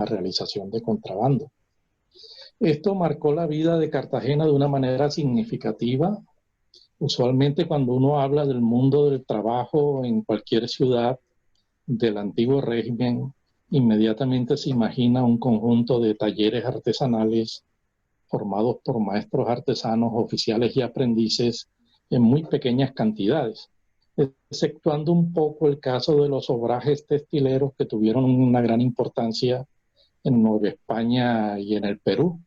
realización de contrabando. Esto marcó la vida de Cartagena de una manera significativa. Usualmente cuando uno habla del mundo del trabajo en cualquier ciudad del antiguo régimen, inmediatamente se imagina un conjunto de talleres artesanales formados por maestros artesanos, oficiales y aprendices en muy pequeñas cantidades, exceptuando un poco el caso de los obrajes textileros que tuvieron una gran importancia en Nueva España y en el Perú,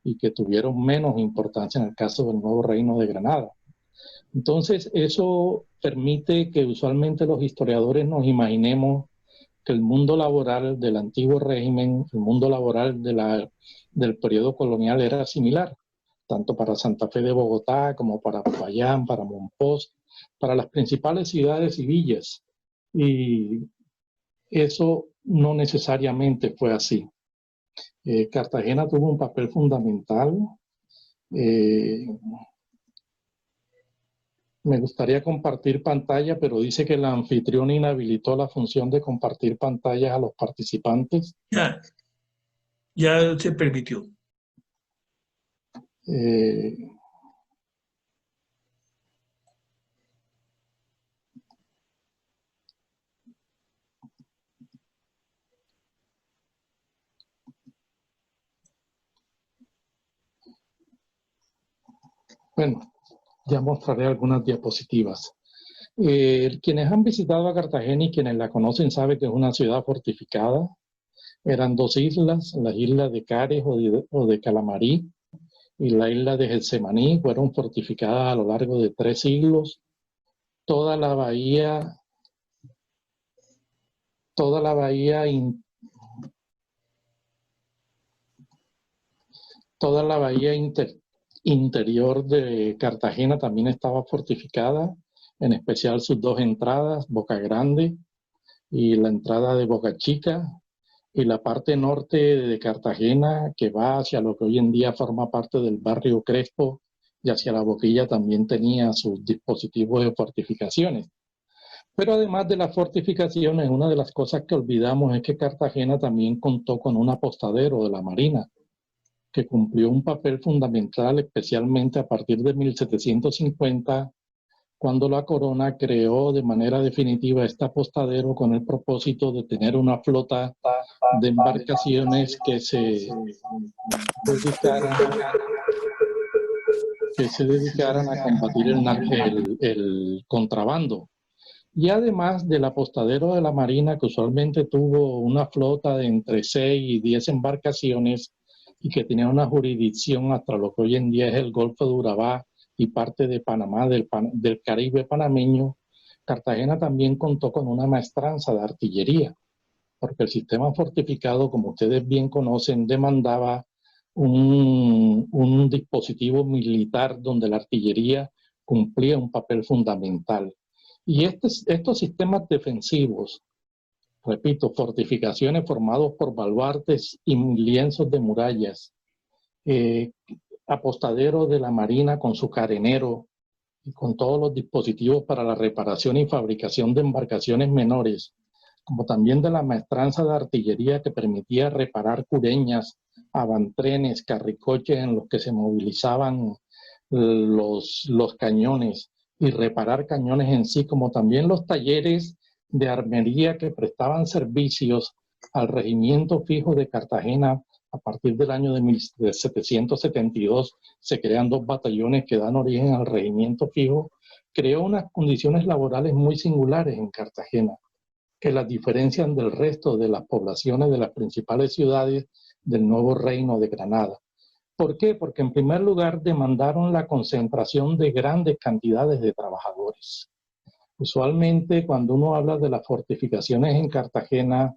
y que tuvieron menos importancia en el caso del Nuevo Reino de Granada. Entonces, eso permite que usualmente los historiadores nos imaginemos que el mundo laboral del antiguo régimen, el mundo laboral del periodo colonial era similar, tanto para Santa Fe de Bogotá como para Popayán, para Monpós, para las principales ciudades y villas. Y eso no necesariamente fue así. Cartagena tuvo un papel fundamental. Me gustaría compartir pantalla, pero dice que la anfitriona inhabilitó la función de compartir pantallas a los participantes. Ya se permitió. Bueno, ya mostraré algunas diapositivas. Quienes han visitado a Cartagena y quienes la conocen saben que es una ciudad fortificada. Eran dos islas, las islas de Cares o de Calamarí y la isla de Getsemaní, fueron fortificadas a lo largo de 3 siglos. Toda la bahía interior de Cartagena también estaba fortificada, en especial sus 2 entradas, Boca Grande y la entrada de Boca Chica, y la parte norte de Cartagena, que va hacia lo que hoy en día forma parte del barrio Crespo, y hacia la Boquilla también tenía sus dispositivos de fortificaciones. Pero además de las fortificaciones, una de las cosas que olvidamos es que Cartagena también contó con un apostadero de la Marina, que cumplió un papel fundamental, especialmente a partir de 1750, cuando la corona creó de manera definitiva este apostadero con el propósito de tener una flota de embarcaciones que se dedicaran a combatir el contrabando. Y además del apostadero de la Marina, que usualmente tuvo una flota de entre 6 y 10 embarcaciones y que tenía una jurisdicción hasta lo que hoy en día es el Golfo de Urabá y parte de Panamá, del Caribe panameño, Cartagena también contó con una maestranza de artillería, porque el sistema fortificado, como ustedes bien conocen, demandaba un dispositivo militar donde la artillería cumplía un papel fundamental. Y estos sistemas defensivos, repito, fortificaciones formados por baluartes y lienzos de murallas, apostaderos de la Marina con su carenero y con todos los dispositivos para la reparación y fabricación de embarcaciones menores, como también de la maestranza de artillería que permitía reparar cureñas, avantrenes, carricoches en los que se movilizaban los cañones y reparar cañones en sí, como también los talleres de armería que prestaban servicios al regimiento fijo de Cartagena. A partir del año de 1772 se crean 2 batallones que dan origen al regimiento fijo. Creó unas condiciones laborales muy singulares en Cartagena, que las diferencian del resto de las poblaciones de las principales ciudades del nuevo reino de Granada. ¿Por qué? Porque en primer lugar demandaron la concentración de grandes cantidades de trabajadores. Usualmente cuando uno habla de las fortificaciones en Cartagena,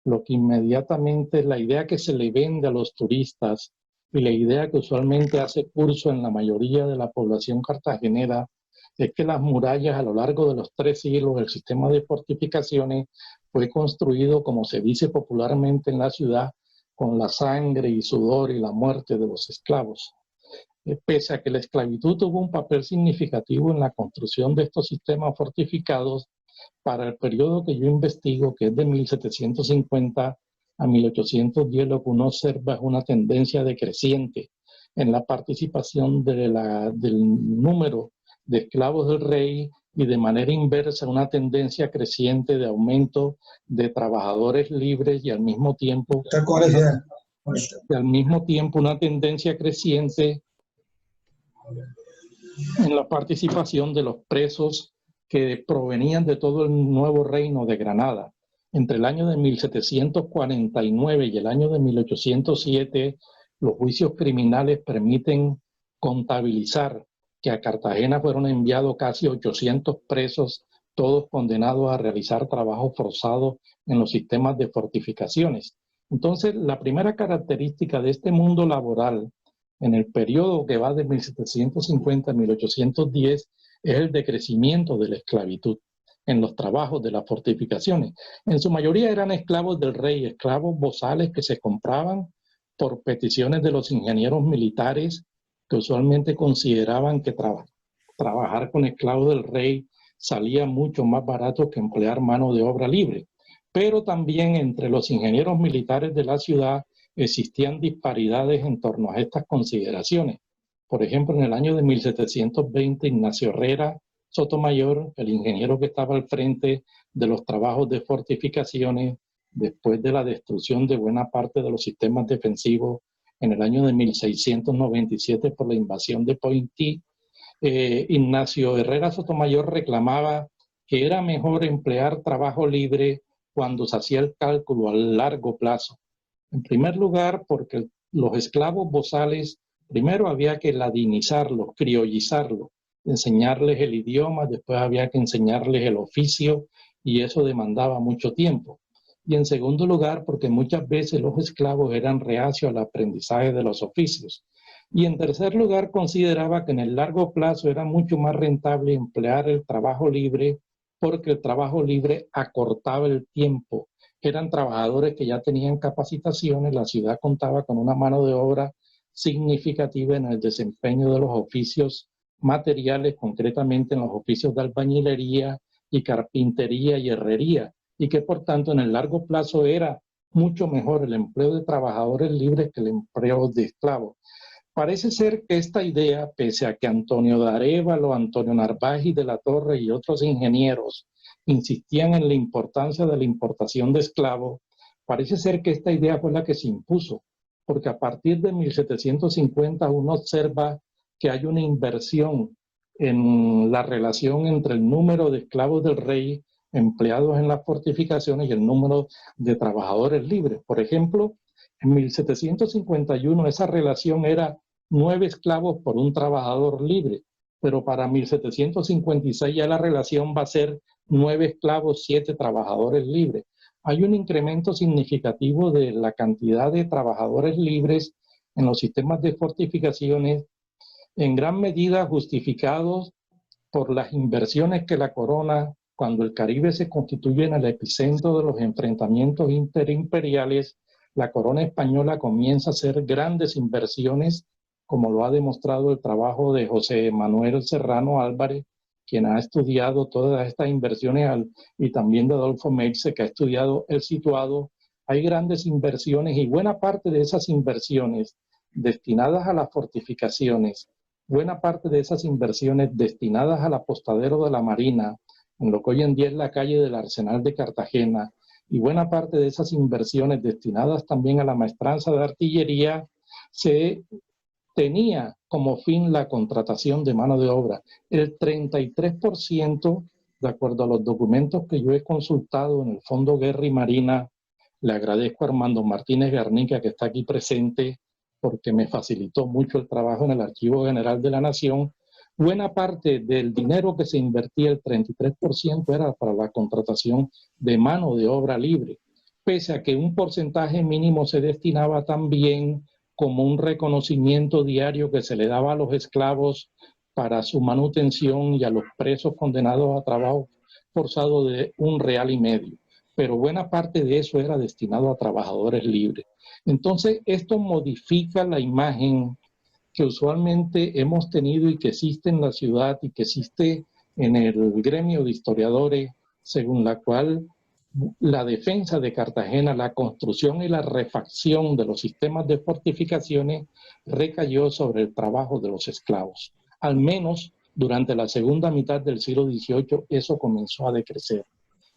lo que inmediatamente la idea que se le vende a los turistas y la idea que usualmente hace curso en la mayoría de la población cartagenera es que las murallas a lo largo de los 3 siglos del sistema de fortificaciones fue construido, como se dice popularmente en la ciudad, con la sangre y sudor y la muerte de los esclavos. Pese a que la esclavitud tuvo un papel significativo en la construcción de estos sistemas fortificados, para el periodo que yo investigo, que es de 1750 a 1810, lo que uno observa es una tendencia decreciente en la participación del número de esclavos del rey y de manera inversa una tendencia creciente de aumento de trabajadores libres y al mismo tiempo una tendencia creciente en la participación de los presos que provenían de todo el nuevo reino de Granada. Entre el año de 1749 y el año de 1807, los juicios criminales permiten contabilizar que a Cartagena fueron enviados casi 800 presos, todos condenados a realizar trabajo forzado en los sistemas de fortificaciones. Entonces, la primera característica de este mundo laboral en el periodo que va de 1750 a 1810 es el decrecimiento de la esclavitud en los trabajos de las fortificaciones. En su mayoría eran esclavos del rey, esclavos bozales que se compraban por peticiones de los ingenieros militares que usualmente consideraban que trabajar con esclavos del rey salía mucho más barato que emplear mano de obra libre. Pero también entre los ingenieros militares de la ciudad existían disparidades en torno a estas consideraciones. Por ejemplo, en el año de 1720, Ignacio Herrera Sotomayor, el ingeniero que estaba al frente de los trabajos de fortificaciones, después de la destrucción de buena parte de los sistemas defensivos en el año de 1697 por la invasión de Pointí, Ignacio Herrera Sotomayor reclamaba que era mejor emplear trabajo libre cuando se hacía el cálculo a largo plazo. En primer lugar, porque los esclavos bozales, primero había que ladinizarlos, criollizarlos, enseñarles el idioma, después había que enseñarles el oficio y eso demandaba mucho tiempo. Y en segundo lugar, porque muchas veces los esclavos eran reacios al aprendizaje de los oficios. Y en tercer lugar, consideraba que en el largo plazo era mucho más rentable emplear el trabajo libre porque el trabajo libre acortaba el tiempo. Eran trabajadores que ya tenían capacitaciones, la ciudad contaba con una mano de obra significativa en el desempeño de los oficios materiales, concretamente en los oficios de albañilería y carpintería y herrería, y que por tanto en el largo plazo era mucho mejor el empleo de trabajadores libres que el empleo de esclavos. Parece ser que esta idea, pese a que Antonio de Arévalo, Antonio Narváez y de la Torre y otros ingenieros insistían en la importancia de la importación de esclavos, parece ser que esta idea fue la que se impuso, porque a partir de 1750 uno observa que hay una inversión en la relación entre el número de esclavos del rey empleados en las fortificaciones y el número de trabajadores libres. Por ejemplo, en 1751 esa relación era 9 esclavos por un trabajador libre, pero para 1756 ya la relación va a ser 9 esclavos, 7 trabajadores libres. Hay un incremento significativo de la cantidad de trabajadores libres en los sistemas de fortificaciones, en gran medida justificados por las inversiones que la corona, cuando el Caribe se constituye en el epicentro de los enfrentamientos interimperiales, la corona española comienza a hacer grandes inversiones, como lo ha demostrado el trabajo de José Manuel Serrano Álvarez, quien ha estudiado todas estas inversiones, y también de Adolfo Meitze, que ha estudiado el situado. Hay grandes inversiones y buena parte de esas inversiones destinadas a las fortificaciones, buena parte de esas inversiones destinadas al apostadero de la Marina, en lo que hoy en día es la calle del Arsenal de Cartagena, y buena parte de esas inversiones destinadas también a la maestranza de artillería, se tenía como fin la contratación de mano de obra. El 33%, de acuerdo a los documentos que yo he consultado en el Fondo Guerra y Marina, le agradezco a Armando Martínez Garnica, que está aquí presente, porque me facilitó mucho el trabajo en el Archivo General de la Nación. Buena parte del dinero que se invertía, el 33%, era para la contratación de mano de obra libre, pese a que un porcentaje mínimo se destinaba también como un reconocimiento diario que se le daba a los esclavos para su manutención y a los presos condenados a trabajo forzado de $1,50. Pero buena parte de eso era destinado a trabajadores libres. Entonces, esto modifica la imagen que usualmente hemos tenido y que existe en la ciudad y que existe en el gremio de historiadores, según la cual la defensa de Cartagena, la construcción y la refacción de los sistemas de fortificaciones recayó sobre el trabajo de los esclavos. Al menos durante la segunda mitad del siglo XVIII eso comenzó a decrecer.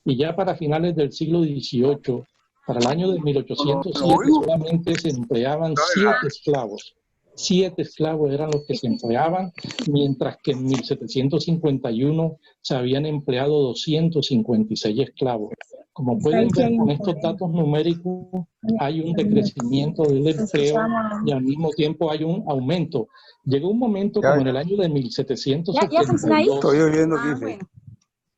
Y ya para finales del siglo XVIII, para el año de 1807, solamente se empleaban 7 esclavos. 7 esclavos eran los que se empleaban, mientras que en 1751 se habían empleado 256 esclavos. Como pueden ver con estos datos numéricos, hay un decrecimiento del empleo y al mismo tiempo hay un aumento. Llegó un momento como en el año de 1782. Estoy oyendo que dice.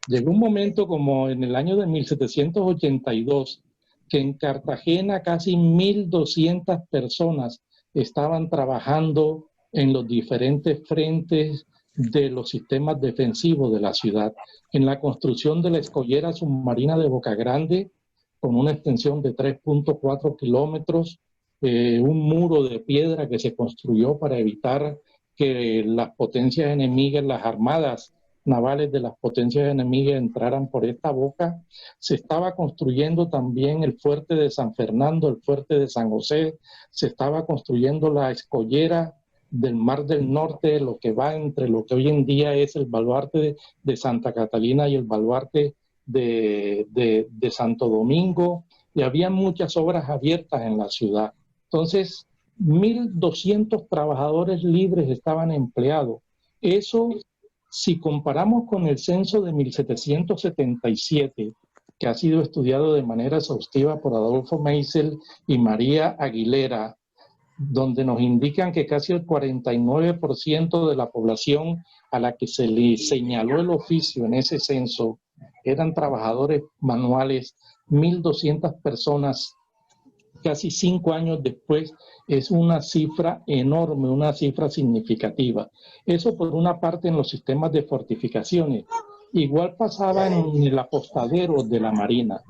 Llegó un momento como en el año de 1782 que en Cartagena casi 1.200 personas estaban trabajando en los diferentes frentes de los sistemas defensivos de la ciudad, en la construcción de la escollera submarina de Boca Grande, con una extensión de 3.4 kilómetros, un muro de piedra que se construyó para evitar que las potencias enemigas, las armadas navales de las potencias enemigas entraran por esta boca. Se estaba construyendo también el fuerte de San Fernando, el fuerte de San José, se estaba construyendo la escollera del Mar del Norte, lo que va entre lo que hoy en día es el baluarte de Santa Catalina y el baluarte de Santo Domingo, y había muchas obras abiertas en la ciudad. Entonces, 1.200 trabajadores libres estaban empleados. Eso, si comparamos con el censo de 1777, que ha sido estudiado de manera exhaustiva por Adolfo Meisel y María Aguilera, donde nos indican que casi el 49% de la población a la que se le señaló el oficio en ese censo eran trabajadores manuales, 1.200 personas, casi 5 años después, es una cifra enorme, una cifra significativa. Eso por una parte en los sistemas de fortificaciones. Igual pasaba en el apostadero de la Marina.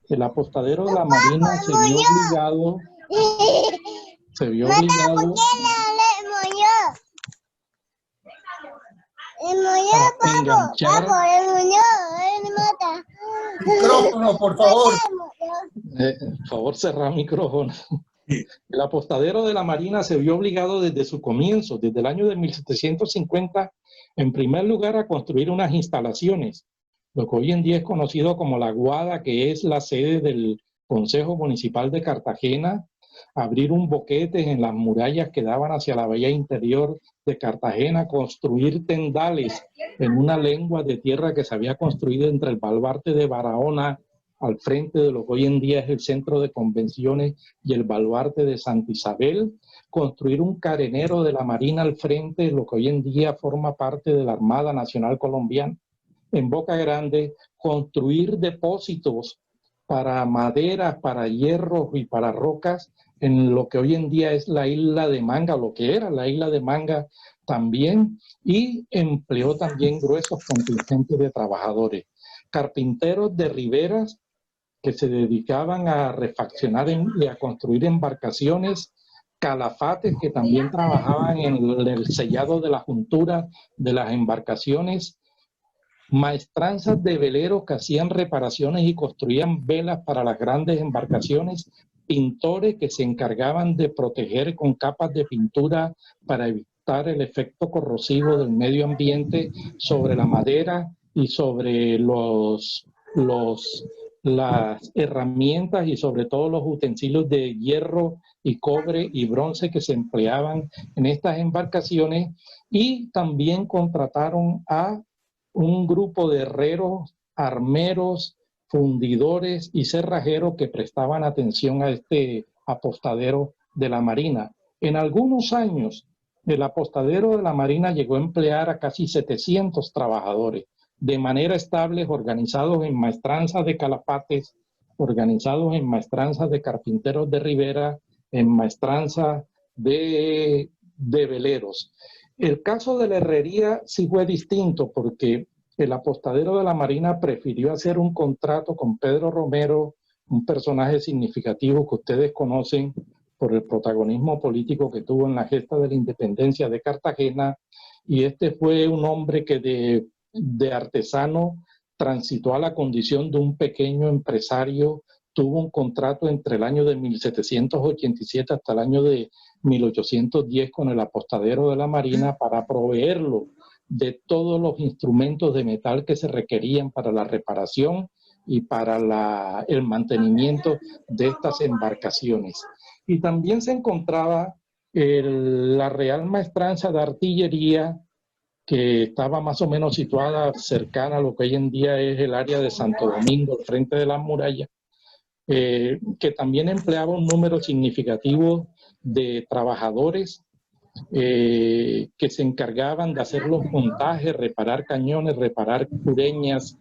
El apostadero de la Marina se vio obligado a enganchar. Micrófono, por favor. Por favor, cerrar el micrófono. El apostadero de la Marina se vio obligado desde su comienzo, desde el año de 1750, en primer lugar a construir unas instalaciones, lo que hoy en día es conocido como la Guada, que es la sede del Consejo Municipal de Cartagena, abrir un boquete en las murallas que daban hacia la bahía interior de Cartagena, construir tendales en una lengua de tierra que se había construido entre el baluarte de Barahona, al frente de lo que hoy en día es el centro de convenciones, y el baluarte de Santa Isabel, construir un carenero de la Marina al frente de lo que hoy en día forma parte de la Armada Nacional Colombiana en Boca Grande, construir depósitos para maderas, para hierros y para rocas en lo que hoy en día es la isla de Manga, lo que era la isla de Manga también, y empleó también gruesos contingentes de trabajadores. Carpinteros de riberas que se dedicaban a refaccionar y a construir embarcaciones, calafates que también trabajaban en el sellado de la juntura de las embarcaciones, maestranzas de veleros que hacían reparaciones y construían velas para las grandes embarcaciones, pintores que se encargaban de proteger con capas de pintura para evitar el efecto corrosivo del medio ambiente sobre la madera y sobre las herramientas y sobre todo los utensilios de hierro y cobre y bronce que se empleaban en estas embarcaciones, y también contrataron a un grupo de herreros, armeros, fundidores y cerrajeros que prestaban atención a este apostadero de la Marina. En algunos años, el apostadero de la Marina llegó a emplear a casi 700 trabajadores de manera estable, organizados en maestranzas de calafates, organizados en maestranzas de carpinteros de ribera, en maestranzas de veleros. El caso de la herrería sí fue distinto, porque el apostadero de la Marina prefirió hacer un contrato con Pedro Romero, un personaje significativo que ustedes conocen por el protagonismo político que tuvo en la gesta de la independencia de Cartagena, y este fue un hombre que de artesano transitó a la condición de un pequeño empresario, tuvo un contrato entre el año de 1787 hasta el año de 1810 con el apostadero de la Marina para proveerlo de todos los instrumentos de metal que se requerían para la reparación y para el mantenimiento de estas embarcaciones. Y también se encontraba la Real Maestranza de Artillería, que estaba más o menos situada cercana a lo que hoy en día es el área de Santo Domingo, al frente de las murallas, que también empleaba un número significativo de trabajadores que se encargaban de hacer los montajes, reparar cañones, reparar cureñas,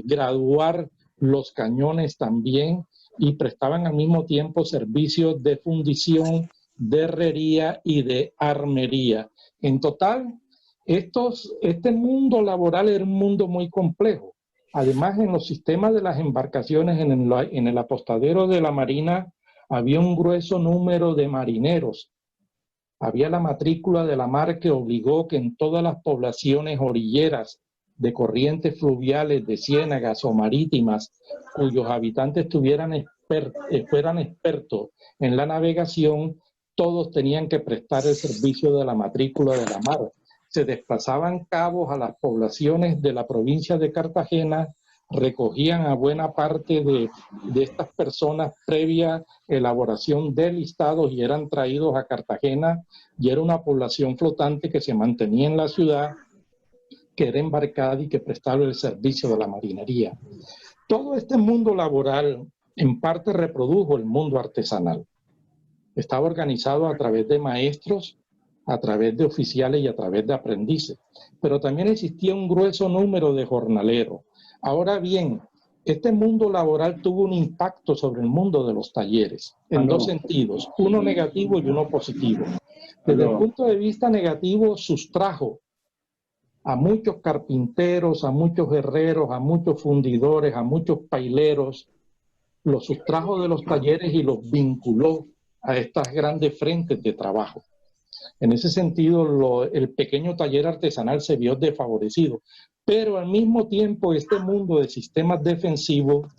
graduar los cañones también, y prestaban al mismo tiempo servicios de fundición, de herrería y de armería. En total, este mundo laboral era un mundo muy complejo. Además, en los sistemas de las embarcaciones, en el apostadero de la Marina, había un grueso número de marineros. Había la matrícula de la mar que obligó que en todas las poblaciones orilleras de corrientes fluviales, de ciénagas o marítimas, cuyos habitantes fueran expertos en la navegación, todos tenían que prestar el servicio de la matrícula de la mar. Se desplazaban cabos a las poblaciones de la provincia de Cartagena, recogían a buena parte de estas personas previa elaboración de listados y eran traídos a Cartagena, y era una población flotante que se mantenía en la ciudad, que era embarcada y que prestaba el servicio de la marinería. Todo este mundo laboral en parte reprodujo el mundo artesanal. Estaba organizado a través de maestros, a través de oficiales y a través de aprendices, pero también existía un grueso número de jornaleros. Ahora bien, este mundo laboral tuvo un impacto sobre el mundo de los talleres, en dos sentidos, uno negativo y uno positivo. Desde el punto de vista negativo, sustrajo a muchos carpinteros, a muchos herreros, a muchos fundidores, a muchos paileros, los sustrajo de los talleres y los vinculó a estas grandes frentes de trabajo. En ese sentido, el pequeño taller artesanal se vio desfavorecido, pero al mismo tiempo este mundo de sistemas defensivos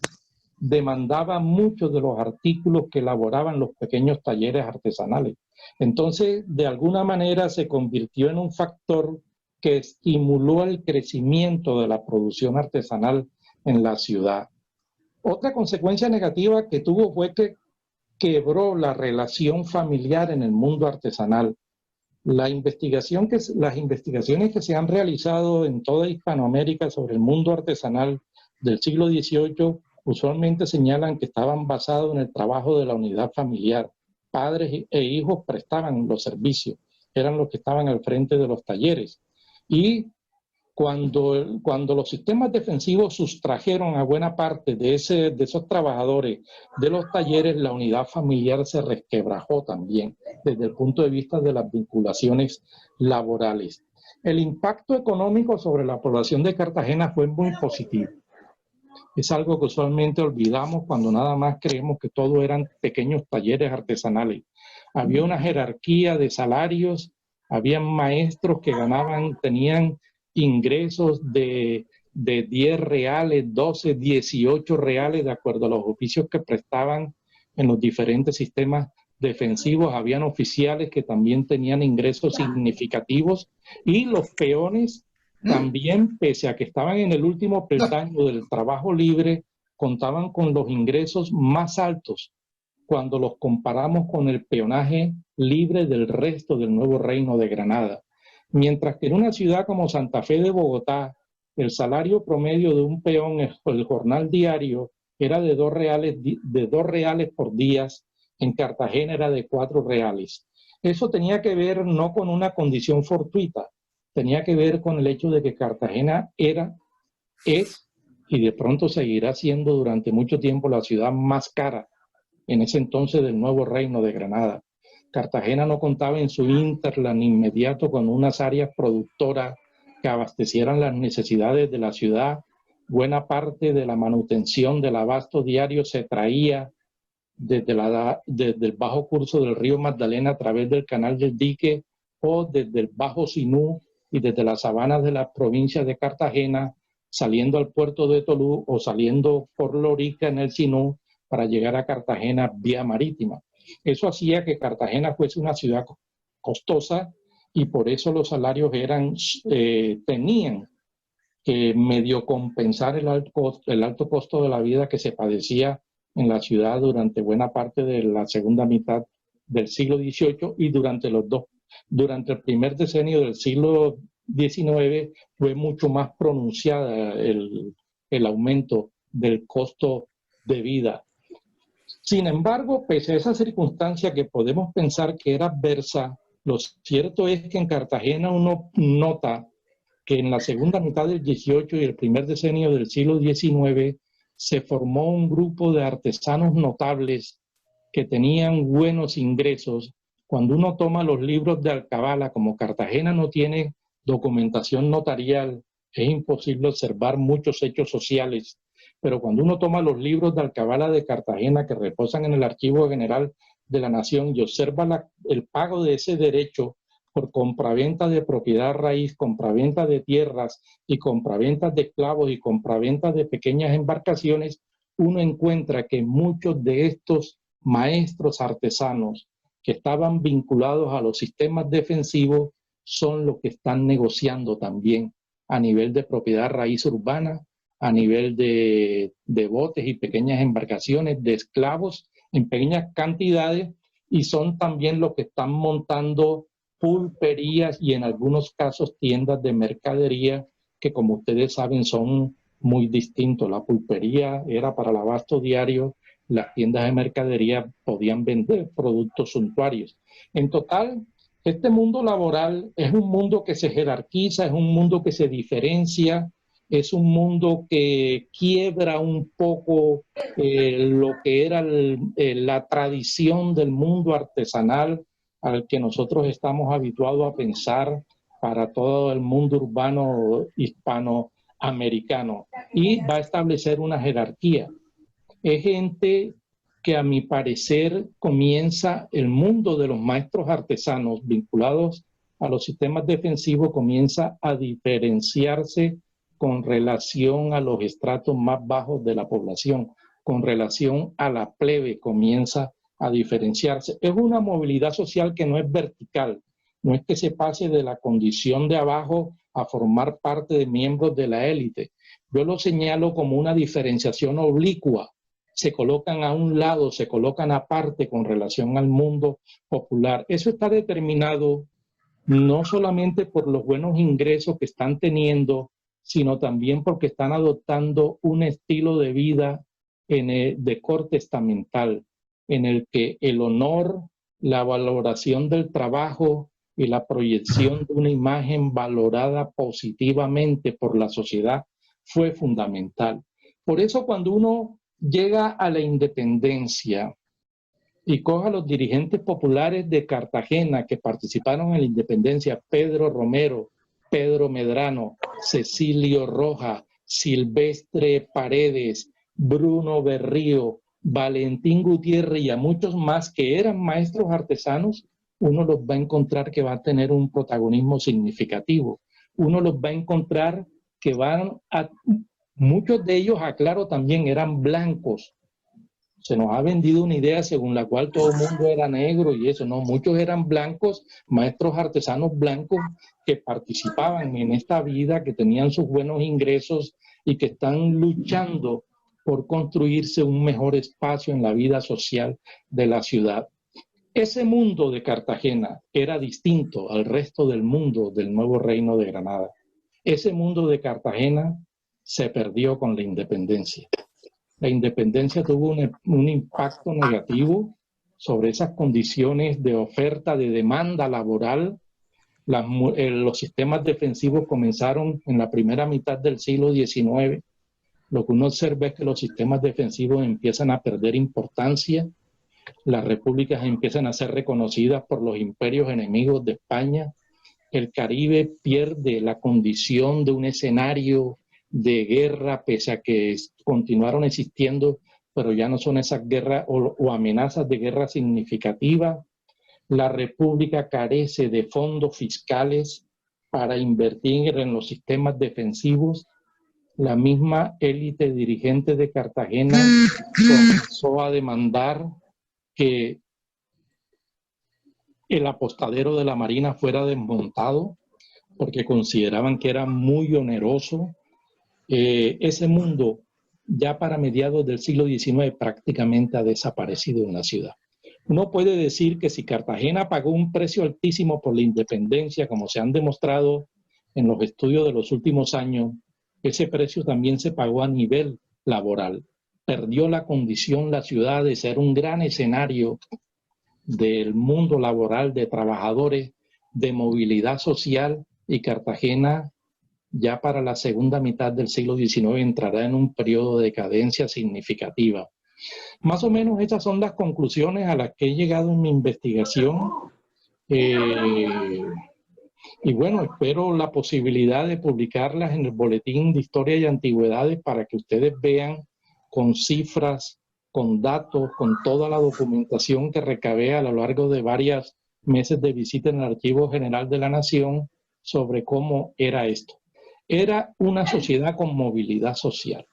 demandaba muchos de los artículos que elaboraban los pequeños talleres artesanales. Entonces, de alguna manera se convirtió en un factor que estimuló el crecimiento de la producción artesanal en la ciudad. Otra consecuencia negativa que tuvo fue que quebró la relación familiar en el mundo artesanal. Las investigaciones que se han realizado en toda Hispanoamérica sobre el mundo artesanal del siglo XVIII usualmente señalan que estaban basados en el trabajo de la unidad familiar. Padres e hijos prestaban los servicios, eran los que estaban al frente de los talleres. Y cuando los sistemas defensivos sustrajeron a buena parte de esos trabajadores de los talleres, la unidad familiar se resquebrajó también desde el punto de vista de las vinculaciones laborales. El impacto económico sobre la población de Cartagena fue muy positivo. Es algo que usualmente olvidamos cuando nada más creemos que todo eran pequeños talleres artesanales. Había una jerarquía de salarios, había maestros que tenían ingresos de 10 reales, 12, 18 reales, de acuerdo a los oficios que prestaban en los diferentes sistemas defensivos. Habían oficiales que también tenían ingresos significativos, y los peones también, pese a que estaban en el último peldaño del trabajo libre, contaban con los ingresos más altos cuando los comparamos con el peonaje libre del resto del Nuevo Reino de Granada. Mientras que en una ciudad como Santa Fe de Bogotá, el salario promedio de un peón, el jornal diario, era de 2 reales por día, en Cartagena era de 4 reales. Eso tenía que ver no con una condición fortuita, tenía que ver con el hecho de que Cartagena es y de pronto seguirá siendo durante mucho tiempo la ciudad más cara en ese entonces del Nuevo Reino de Granada. Cartagena no contaba en su hinterland inmediato con unas áreas productoras que abastecieran las necesidades de la ciudad. Buena parte de la manutención del abasto diario se traía desde el bajo curso del río Magdalena a través del canal del Dique, o desde el bajo Sinú y desde las sabanas de la provincia de Cartagena saliendo al puerto de Tolú o saliendo por Lorica en el Sinú para llegar a Cartagena vía marítima. Eso hacía que Cartagena fuese una ciudad costosa y por eso los salarios tenían que medio compensar el alto costo de la vida que se padecía en la ciudad durante buena parte de la segunda mitad del siglo XVIII y durante el primer decenio del siglo XIX fue mucho más pronunciada el aumento del costo de vida. Sin embargo, pese a esa circunstancia que podemos pensar que era adversa, lo cierto es que en Cartagena uno nota que en la segunda mitad del XVIII y el primer decenio del siglo XIX se formó un grupo de artesanos notables que tenían buenos ingresos. Cuando uno toma los libros de Alcabala, como Cartagena no tiene documentación notarial, es imposible observar muchos hechos sociales, pero cuando uno toma los libros de Alcabala de Cartagena que reposan en el Archivo General de la Nación y observa el pago de ese derecho por compraventa de propiedad raíz, compraventa de tierras y compraventas de esclavos y compraventas de pequeñas embarcaciones, uno encuentra que muchos de estos maestros artesanos que estaban vinculados a los sistemas defensivos son los que están negociando también a nivel de propiedad raíz urbana, a nivel de botes y pequeñas embarcaciones, de esclavos en pequeñas cantidades, y son también los que están montando pulperías y en algunos casos tiendas de mercadería que, como ustedes saben, son muy distintos. La pulpería era para el abasto diario, las tiendas de mercadería podían vender productos suntuarios. En total, este mundo laboral es un mundo que se jerarquiza, es un mundo que se diferencia, es un mundo que quiebra un poco lo que era la tradición del mundo artesanal al que nosotros estamos habituados a pensar para todo el mundo urbano hispanoamericano, y va a establecer una jerarquía. Es gente que, a mi parecer, comienza el mundo de los maestros artesanos vinculados a los sistemas defensivos, comienza a diferenciarse con relación a los estratos más bajos de la población, con relación a la plebe comienza a diferenciarse. Es una movilidad social que no es vertical, no es que se pase de la condición de abajo a formar parte de miembros de la élite. Yo lo señalo como una diferenciación oblicua. Se colocan a un lado, se colocan aparte con relación al mundo popular. Eso está determinado no solamente por los buenos ingresos que están teniendo, sino también porque están adoptando un estilo de vida de corte estamental, en el que el honor, la valoración del trabajo y la proyección de una imagen valorada positivamente por la sociedad fue fundamental. Por eso, cuando uno llega a la independencia y coja a los dirigentes populares de Cartagena que participaron en la independencia, Pedro Romero, Pedro Medrano, Cecilio Roja, Silvestre Paredes, Bruno Berrío, Valentín Gutiérrez y a muchos más que eran maestros artesanos, uno los va a encontrar que va a tener un protagonismo significativo. Uno los va a encontrar que muchos de ellos, aclaro, también eran blancos. Se nos ha vendido una idea según la cual todo el mundo era negro y eso, no, muchos eran blancos, maestros artesanos blancos que participaban en esta vida, que tenían sus buenos ingresos y que están luchando por construirse un mejor espacio en la vida social de la ciudad. Ese mundo de Cartagena era distinto al resto del mundo del nuevo reino de Granada. Ese mundo de Cartagena se perdió con la independencia. La independencia tuvo un impacto negativo sobre esas condiciones de oferta, de demanda laboral. Los sistemas defensivos comenzaron en la primera mitad del siglo XIX. Lo que uno observa es que los sistemas defensivos empiezan a perder importancia. Las repúblicas empiezan a ser reconocidas por los imperios enemigos de España. El Caribe pierde la condición de un escenario de guerra, pese a que continuaron existiendo, pero ya no son esas guerras o amenazas de guerra significativas. La república carece de fondos fiscales para invertir en los sistemas defensivos. la misma élite dirigente de Cartagena comenzó a demandar que el apostadero de la Marina fuera desmontado porque consideraban que era muy oneroso. Ese mundo ya para mediados del siglo XIX prácticamente ha desaparecido en la ciudad. Uno puede decir que si Cartagena pagó un precio altísimo por la independencia, como se han demostrado en los estudios de los últimos años, ese precio también se pagó a nivel laboral. Perdió la condición la ciudad de ser un gran escenario del mundo laboral de trabajadores, de movilidad social, y Cartagena ya para la segunda mitad del siglo XIX entrará en un periodo de decadencia significativa. Más o menos esas son las conclusiones a las que he llegado en mi investigación. Y bueno, espero la posibilidad de publicarlas en el Boletín de Historia y Antigüedades para que ustedes vean con cifras, con datos, con toda la documentación que recabé a lo largo de varios meses de visita en el Archivo General de la Nación sobre cómo era esto. Era una sociedad con movilidad social.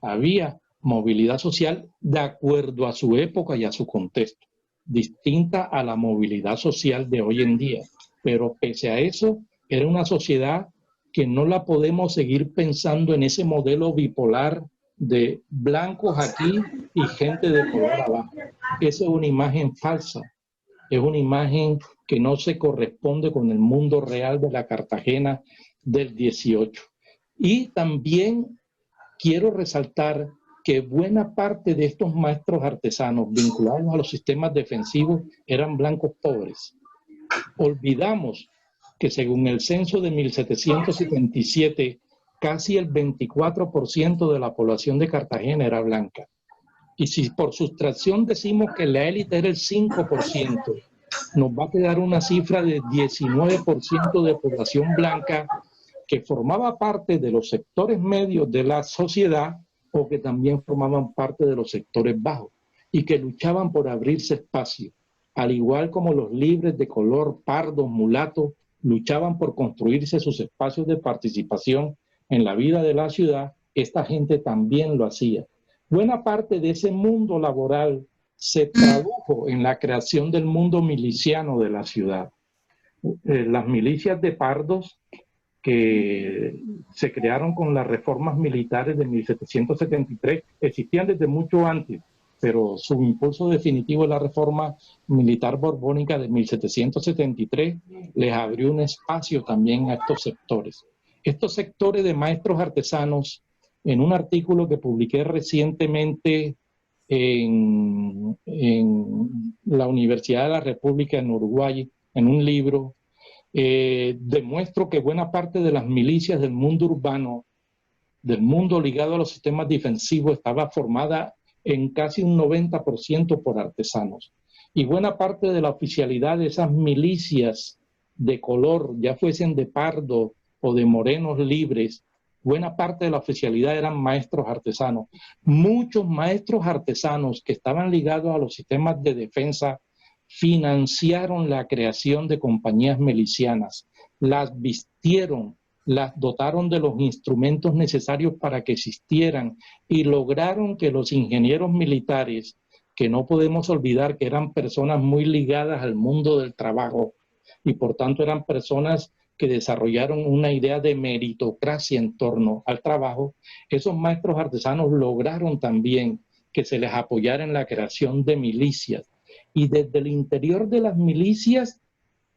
Había movilidad social de acuerdo a su época y a su contexto, distinta a la movilidad social de hoy en día. Pero pese a eso, era una sociedad que no la podemos seguir pensando en ese modelo bipolar de blancos aquí y gente de color abajo. Esa es una imagen falsa, es una imagen que no se corresponde con el mundo real de la Cartagena del 18. Y también quiero resaltar que buena parte de estos maestros artesanos vinculados a los sistemas defensivos eran blancos pobres. Olvidamos que según el censo de 1777, casi el 24% de la población de Cartagena era blanca. Y si por sustracción decimos que la élite era el 5%, nos va a quedar una cifra de 19% de población blanca que formaba parte de los sectores medios de la sociedad o que también formaban parte de los sectores bajos y que luchaban por abrirse espacio, al igual como los libres de color pardo, mulato, luchaban por construirse sus espacios de participación en la vida de la ciudad. Esta gente también lo hacía. Buena parte de ese mundo laboral se tradujo en la creación del mundo miliciano de la ciudad. Las milicias de pardos que se crearon con las reformas militares de 1773 existían desde mucho antes, pero su impulso definitivo es la reforma militar borbónica de 1773, les abrió un espacio también a estos sectores. Estos sectores de maestros artesanos, en un artículo que publiqué recientemente en la Universidad de la República en Uruguay, en un libro, demuestro que buena parte de las milicias del mundo urbano, del mundo ligado a los sistemas defensivos, estaba formada en casi un 90% por artesanos. Y buena parte de la oficialidad de esas milicias de color, ya fuesen de pardo o de morenos libres, buena parte de la oficialidad eran maestros artesanos. Muchos maestros artesanos que estaban ligados a los sistemas de defensa financiaron la creación de compañías milicianas, las vistieron, las dotaron de los instrumentos necesarios para que existieran y lograron que los ingenieros militares, que no podemos olvidar que eran personas muy ligadas al mundo del trabajo y por tanto eran personas que desarrollaron una idea de meritocracia en torno al trabajo, esos maestros artesanos lograron también que se les apoyara en la creación de milicias. Y desde el interior de las milicias,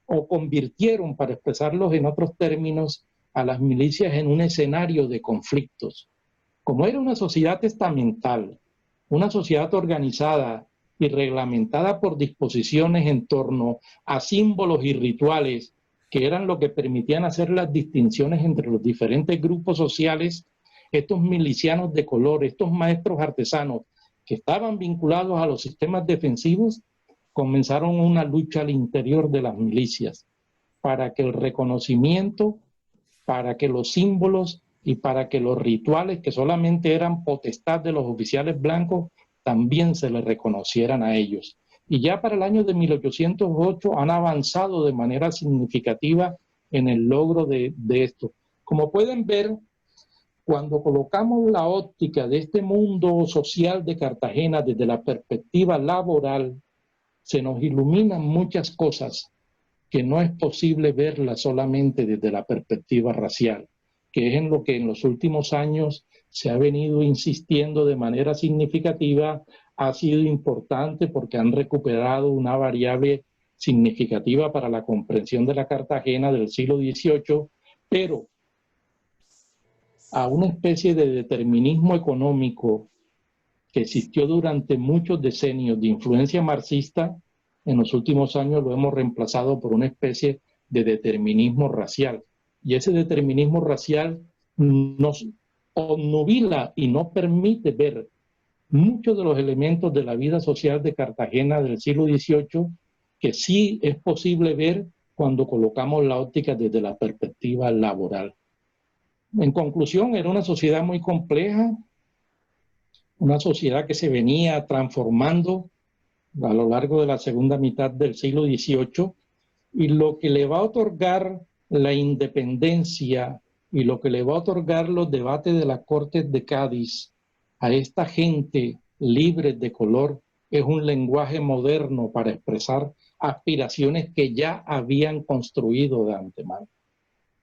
o convirtieron, para expresarlos en otros términos, a las milicias en un escenario de conflictos. Como era una sociedad estamental, una sociedad organizada y reglamentada por disposiciones en torno a símbolos y rituales que eran lo que permitían hacer las distinciones entre los diferentes grupos sociales, estos milicianos de color, estos maestros artesanos que estaban vinculados a los sistemas defensivos, comenzaron una lucha al interior de las milicias para que el reconocimiento, para que los símbolos y para que los rituales que solamente eran potestad de los oficiales blancos también se les reconocieran a ellos. Y ya para el año de 1808 han avanzado de manera significativa en el logro de esto. Como pueden ver, Cuando colocamos la óptica de este mundo social de Cartagena desde la perspectiva laboral, se nos iluminan muchas cosas que no es posible verlas solamente desde la perspectiva racial, que es en lo que en los últimos años se ha venido insistiendo de manera significativa. Ha sido importante porque han recuperado una variable significativa para la comprensión de la Cartagena del siglo XVIII, pero a una especie de determinismo económico que existió durante muchos decenios de influencia marxista, en los últimos años lo hemos reemplazado por una especie de determinismo racial. Y ese determinismo racial nos obnubila y no permite ver muchos de los elementos de la vida social de Cartagena del siglo XVIII que sí es posible ver cuando colocamos la óptica desde la perspectiva laboral. En conclusión, era una sociedad muy compleja, una sociedad que se venía transformando a lo largo de la segunda mitad del siglo XVIII, y lo que le va a otorgar la independencia y lo que le va a otorgar los debates de las Cortes de Cádiz a esta gente libre de color es un lenguaje moderno para expresar aspiraciones que ya habían construido de antemano.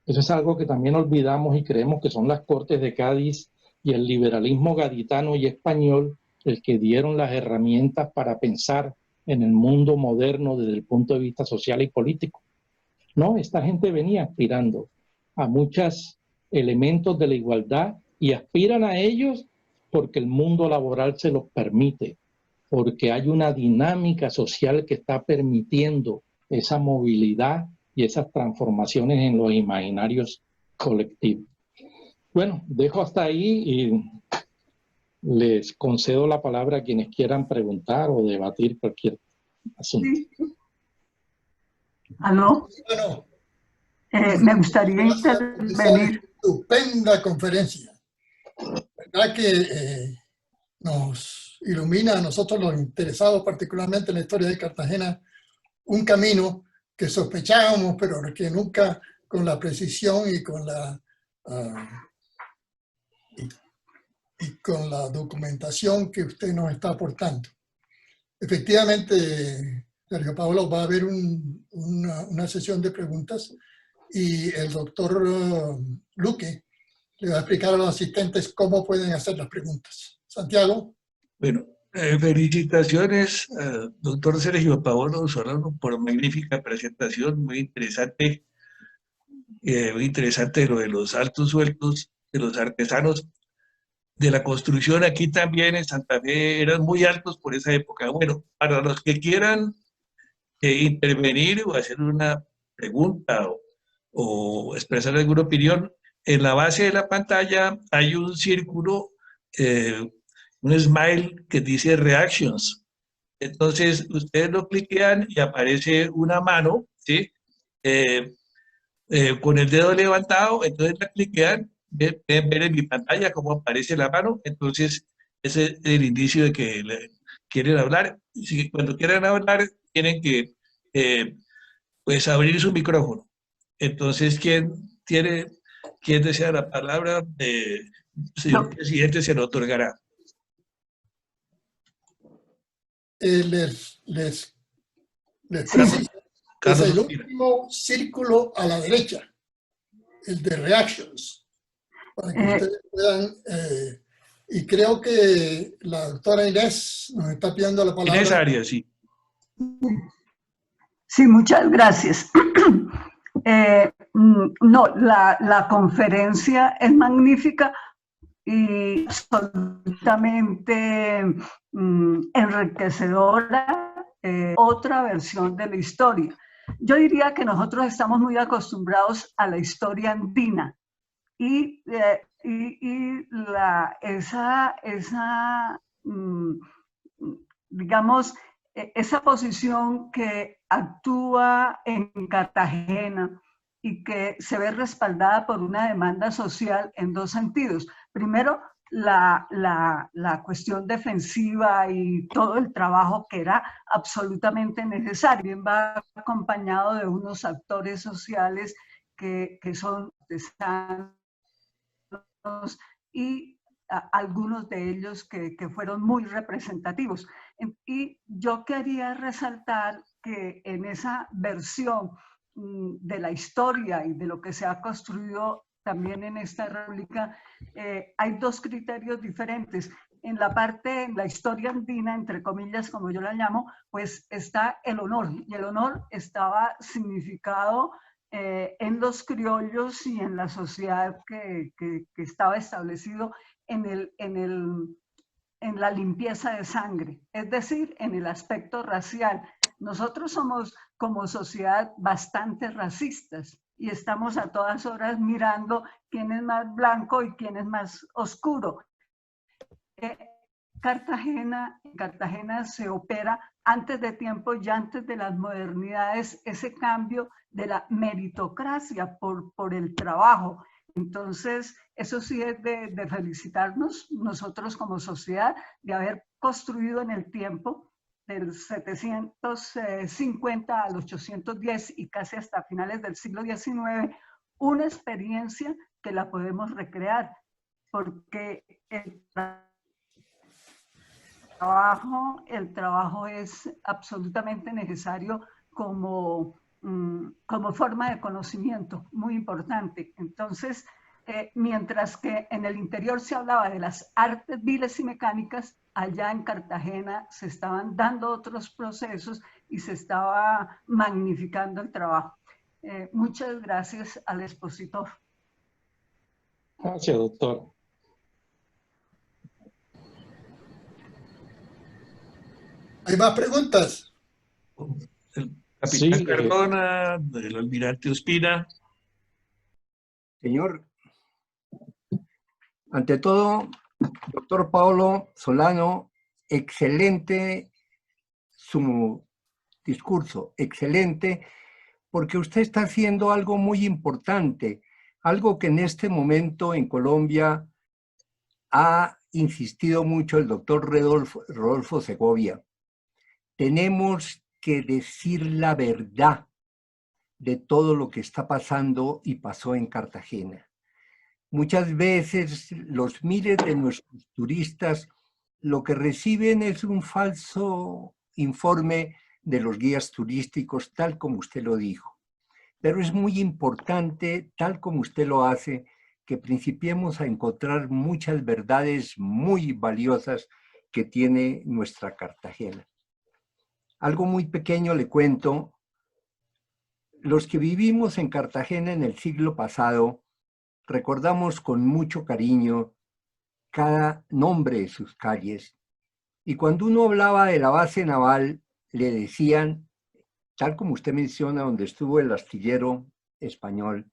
Eso es algo que también olvidamos y creemos que son las Cortes de Cádiz y el liberalismo gaditano y español el que dieron las herramientas para pensar en el mundo moderno desde el punto de vista social y político. No, esta gente venía aspirando a muchos elementos de la igualdad y aspiran a ellos porque el mundo laboral se los permite, porque hay una dinámica social que está permitiendo esa movilidad y esas transformaciones en los imaginarios colectivos. Bueno, dejo hasta ahí y les concedo la palabra a quienes quieran preguntar o debatir cualquier asunto. Sí. ¿Aló? Bueno, Me gustaría gracias por esa intervenir. estupenda conferencia. ¿Verdad que nos ilumina a nosotros los interesados, particularmente en la historia de Cartagena, un camino que sospechábamos, pero que nunca con la precisión y con la documentación que usted nos está aportando? Efectivamente, Sergio Pablo, va a haber una sesión de preguntas y el doctor Luque le va a explicar a los asistentes cómo pueden hacer las preguntas. Santiago. Bueno, felicitaciones al doctor Sergio Paolo Solano por magnífica presentación, muy interesante lo de los altos sueldos de los artesanos de la construcción. Aquí también en Santa Fe eran muy altos por esa época. Bueno, para los que quieran intervenir o hacer una pregunta o expresar alguna opinión, en la base de la pantalla hay un círculo, un smile que dice reactions. Entonces ustedes lo cliquean y aparece una mano, ¿sí? Con el dedo levantado, entonces la cliquean, pueden ver en mi pantalla cómo aparece la mano. Entonces ese es el indicio de que quieren hablar. Si cuando quieran hablar tienen que pues abrir su micrófono. Entonces, ¿quién desea la palabra? Señor presidente, se lo otorgará. Les preciso, es el último círculo a la derecha, el de reactions, para que ustedes puedan, y creo que la doctora Inés nos está pidiendo la palabra. Inés Arias, sí. Sí, muchas gracias. No, la conferencia es magnífica y absolutamente enriquecedora, otra versión de la historia. Yo diría que nosotros estamos muy acostumbrados a la historia andina y digamos, esa posición que actúa en Cartagena y que se ve respaldada por una demanda social en dos sentidos. Primero, la cuestión defensiva y todo el trabajo que era absolutamente necesario. Va acompañado de unos actores sociales que son artesanos, y algunos de ellos que fueron muy representativos. Y yo quería resaltar que en esa versión de la historia y de lo que se ha construido también en esta república, hay dos criterios diferentes. En la historia andina, entre comillas, como yo la llamo, pues está el honor, y el honor estaba significado en los criollos y en la sociedad que estaba establecido en la limpieza de sangre, es decir, en el aspecto racial. Nosotros somos como sociedad bastante racistas y estamos a todas horas mirando quién es más blanco y quién es más oscuro. En Cartagena se opera antes de tiempo y antes de las modernidades ese cambio de la meritocracia por el trabajo. Entonces, eso sí es de felicitarnos nosotros como sociedad de haber construido en el tiempo del 750 al 810 y casi hasta finales del siglo XIX, una experiencia que la podemos recrear, porque el trabajo es absolutamente necesario como forma de conocimiento, muy importante. Entonces, mientras que en el interior se hablaba de las artes viles y mecánicas, allá en Cartagena se estaban dando otros procesos y se estaba magnificando el trabajo. Muchas gracias al expositor. Gracias, doctor. ¿Hay más preguntas? El capitán Sí, Cardona, el almirante Ospina. Señor, ante todo, doctor Paulo Solano, excelente su discurso, excelente, porque usted está haciendo algo muy importante, algo que en este momento en Colombia ha insistido mucho el doctor Rodolfo Segovia. Tenemos que decir la verdad de todo lo que está pasando y pasó en Cartagena. Muchas veces los miles de nuestros turistas lo que reciben es un falso informe de los guías turísticos, tal como usted lo dijo. Pero es muy importante, tal como usted lo hace, que principiemos a encontrar muchas verdades muy valiosas que tiene nuestra Cartagena. Algo muy pequeño le cuento. Los que vivimos en Cartagena en el siglo pasado, recordamos con mucho cariño cada nombre de sus calles. Y cuando uno hablaba de la base naval, le decían, tal como usted menciona, donde estuvo el astillero español,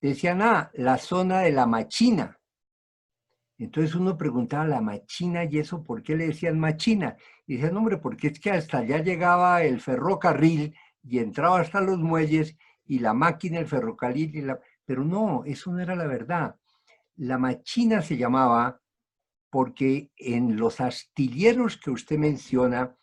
decían, la zona de la Machina. Entonces uno preguntaba, ¿la Machina? ¿Y eso por qué le decían Machina? Y decían, hombre, porque es que hasta allá llegaba el ferrocarril y entraba hasta los muelles y la máquina, el ferrocarril, pero no, eso no era la verdad. La Machina se llamaba porque en los astilleros que usted menciona,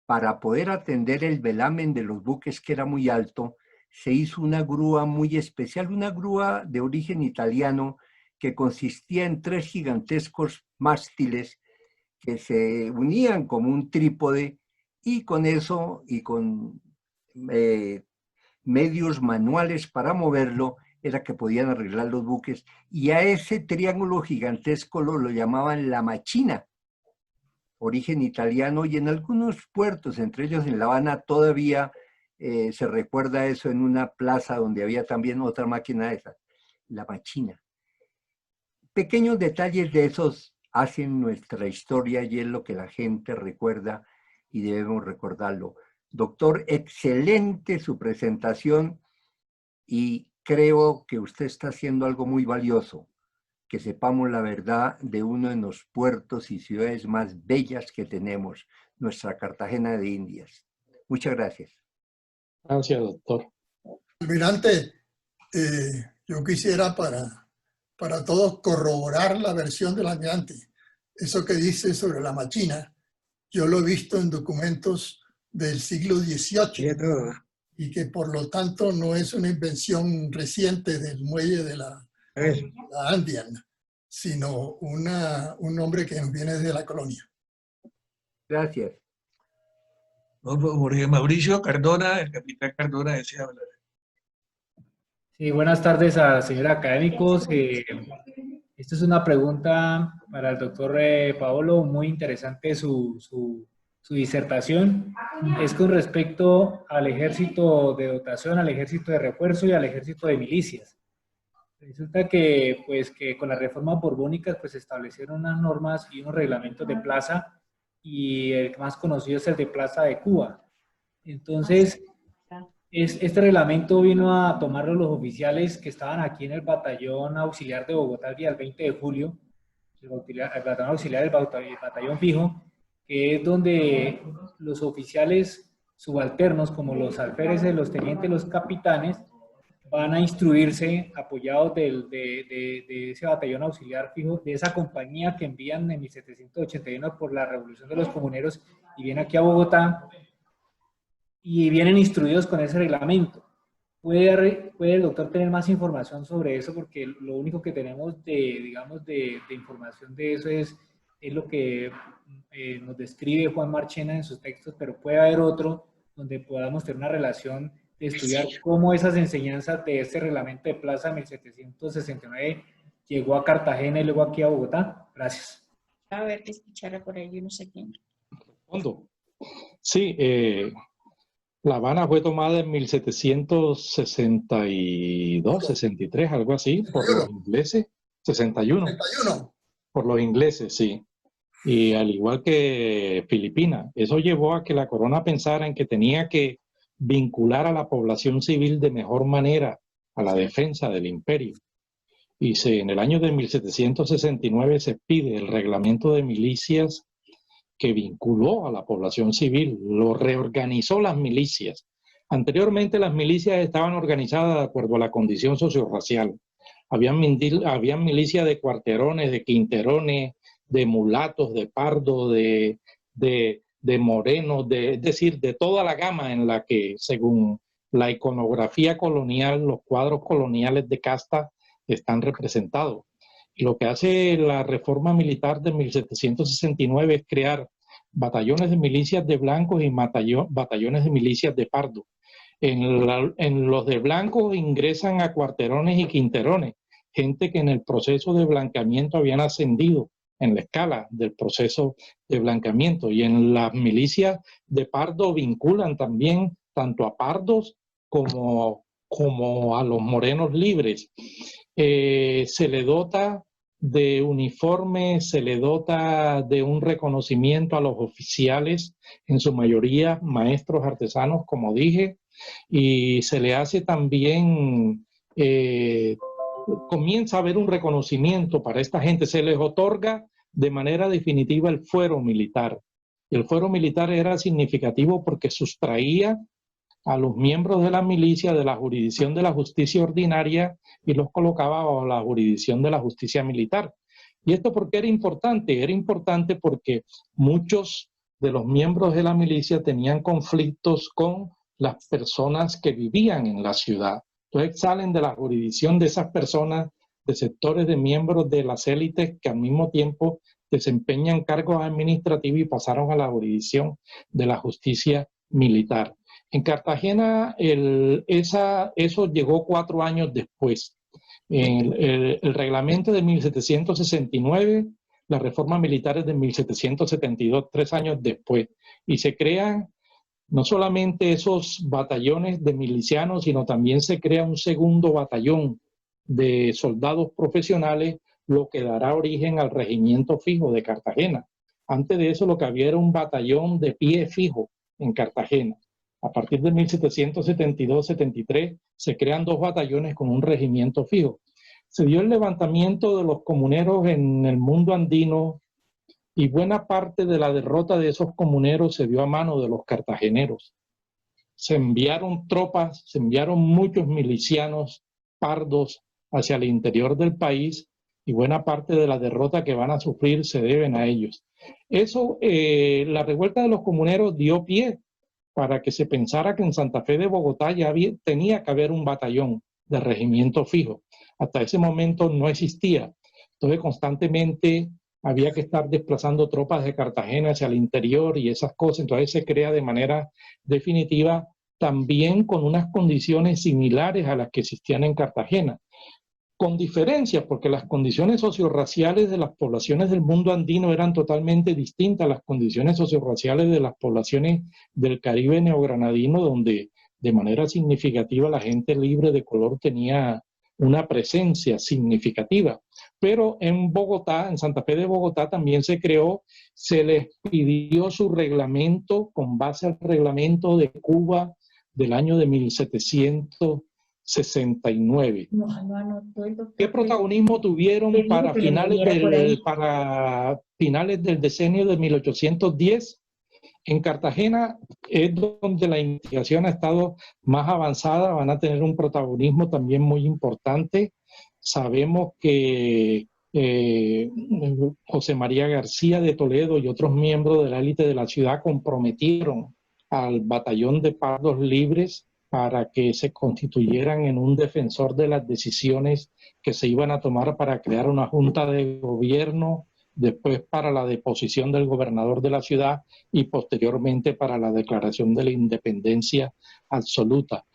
para poder atender el velamen de los buques, que era muy alto, se hizo una grúa muy especial, una grúa de origen italiano que consistía en 3 gigantescos mástiles que se unían como un trípode, y con eso y con medios manuales para moverlo era que podían arreglar los buques, y a ese triángulo gigantesco lo llamaban la Machina, origen italiano, y en algunos puertos, entre ellos en La Habana, todavía se recuerda eso en una plaza donde había también otra máquina de esas, la Machina. Pequeños detalles de esos hacen nuestra historia y es lo que la gente recuerda y debemos recordarlo. Doctor, excelente su presentación y creo que usted está haciendo algo muy valioso, que sepamos la verdad de uno de los puertos y ciudades más bellas que tenemos, nuestra Cartagena de Indias. Muchas gracias. Gracias, doctor. Almirante, yo quisiera para todos corroborar la versión del almirante. Eso que dice sobre la Machina, yo lo he visto en documentos del siglo XVIII y que por lo tanto no es una invención reciente del muelle de la Andean, sino un nombre que nos viene desde la colonia. Gracias. Jorge Mauricio Cardona, el capitán Cardona, desea hablar. Sí, buenas tardes a señores académicos. Esta es una pregunta para el doctor Paolo, muy interesante su disertación. Es con respecto al ejército de dotación, al ejército de refuerzo y al ejército de milicias. Resulta que, pues, que con las reformas borbónicas pues, se establecieron unas normas y unos reglamentos de plaza, y el más conocido es el de Plaza de Cuba. Entonces, este reglamento vino a tomarlo los oficiales que estaban aquí en el batallón auxiliar de Bogotá el día del 20 de julio, el batallón auxiliar del batallón fijo, que es donde los oficiales subalternos, como los alféreces, los tenientes, los capitanes, van a instruirse apoyados de ese batallón auxiliar fijo, de esa compañía que envían en 1781 por la Revolución de los Comuneros y viene aquí a Bogotá, y vienen instruidos con ese reglamento. ¿Puede el doctor tener más información sobre eso? Porque lo único que tenemos de información de eso es lo que nos describe Juan Marchena en sus textos, pero puede haber otro donde podamos tener una relación de estudiar cómo esas enseñanzas de este reglamento de Plaza 1769 llegó a Cartagena y luego aquí a Bogotá. Gracias. A ver, que escuchara por ahí, yo no sé quién. Sí, La Habana fue tomada en 1762, 63, algo así, por los ingleses. 61. 61. Por los ingleses, sí. Y al igual que Filipinas, eso llevó a que la corona pensara en que tenía que vincular a la población civil de mejor manera a la defensa del imperio. Y en el año de 1769 se pide el reglamento de milicias que vinculó a la población civil, lo reorganizó las milicias. Anteriormente las milicias estaban organizadas de acuerdo a la condición sociorracial. Habían milicias de cuarterones, de quinterones, de mulatos, de pardos, de morenos, es decir, de toda la gama en la que, según la iconografía colonial, los cuadros coloniales de casta están representados. Y lo que hace la reforma militar de 1769 es crear batallones de milicias de blancos y batallones de milicias de pardos. En los de blancos ingresan a cuarterones y quinterones, gente que en el proceso de blanqueamiento habían ascendido en la escala del proceso de blanqueamiento. Y en las milicias de pardo vinculan también tanto a pardos como a los morenos libres. Se le dota de uniforme, se le dota de un reconocimiento a los oficiales, en su mayoría maestros artesanos, como dije, y se le hace también, comienza a haber un reconocimiento para esta gente, se les otorga de manera definitiva el fuero militar. Y el fuero militar era significativo porque sustraía a los miembros de la milicia de la jurisdicción de la justicia ordinaria y los colocaba bajo la jurisdicción de la justicia militar. ¿Y esto por qué era importante? Era importante porque muchos de los miembros de la milicia tenían conflictos con las personas que vivían en la ciudad. Entonces salen de la jurisdicción de esas personas, de sectores de miembros de las élites que al mismo tiempo desempeñan cargos administrativos y pasaron a la jurisdicción de la justicia militar. En Cartagena eso llegó 4 años después. El reglamento de 1769, las reformas militares de 1772, 3 años después. Y se crean no solamente esos batallones de milicianos, sino también se crea un segundo batallón de soldados profesionales, lo que dará origen al regimiento fijo de Cartagena. Antes de eso lo que había era un batallón de pie fijo en Cartagena. A partir de 1772-73 se crean 2 batallones con un regimiento fijo. Se dio el levantamiento de los comuneros en el mundo andino y buena parte de la derrota de esos comuneros se dio a mano de los cartageneros. Se enviaron tropas, se enviaron muchos milicianos pardos hacia el interior del país y buena parte de la derrota que van a sufrir se deben a ellos. Eso, la revuelta de los comuneros dio pie para que se pensara que en Santa Fe de Bogotá ya tenía que haber un batallón de regimiento fijo. Hasta ese momento no existía. Entonces constantemente había que estar desplazando tropas de Cartagena hacia el interior y esas cosas. Entonces se crea de manera definitiva también con unas condiciones similares a las que existían en Cartagena. Con diferencias, porque las condiciones sociorraciales de las poblaciones del mundo andino eran totalmente distintas a las condiciones sociorraciales de las poblaciones del Caribe neogranadino, donde de manera significativa la gente libre de color tenía una presencia significativa. Pero en Bogotá, en Santa Fe de Bogotá, también se creó, se les pidió su reglamento con base al reglamento de Cuba del año de 1769. ¿Qué protagonismo tuvieron para finales del decenio de 1810? En Cartagena es donde la investigación ha estado más avanzada, van a tener un protagonismo también muy importante. Sabemos que José María García de Toledo y otros miembros de la élite de la ciudad comprometieron al batallón de pardos libres para que se constituyeran en un defensor de las decisiones que se iban a tomar para crear una junta de gobierno, después para la deposición del gobernador de la ciudad y posteriormente para la declaración de la independencia absoluta.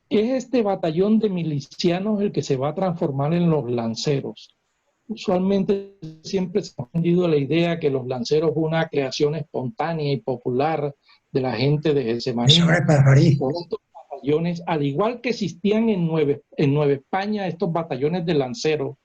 Es este batallón de milicianos el que se va a transformar en los lanceros. Usualmente siempre se ha entendido la idea que los lanceros es una creación espontánea y popular de la gente de Getsemaní. Estos batallones, al igual que existían en Nueva España, estos batallones de lanceros,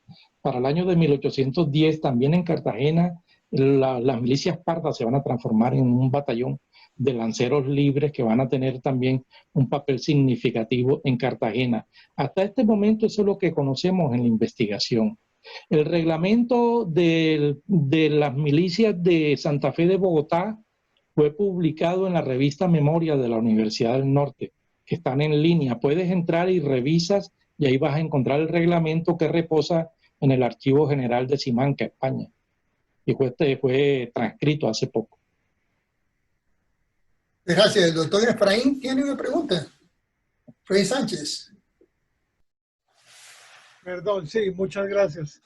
para el año de 1810, también en Cartagena, las milicias pardas se van a transformar en un batallón de lanceros libres que van a tener también un papel significativo en Cartagena. Hasta este momento eso es lo que conocemos en la investigación. El reglamento de las milicias de Santa Fe de Bogotá fue publicado en la revista Memoria de la Universidad del Norte, que están en línea. Puedes entrar y revisas y ahí vas a encontrar el reglamento que reposa en el Archivo General de Simancas, España. Y fue transcrito hace poco. Gracias. El doctor Efraín tiene una pregunta. Efraín Sánchez. Perdón, sí, muchas gracias.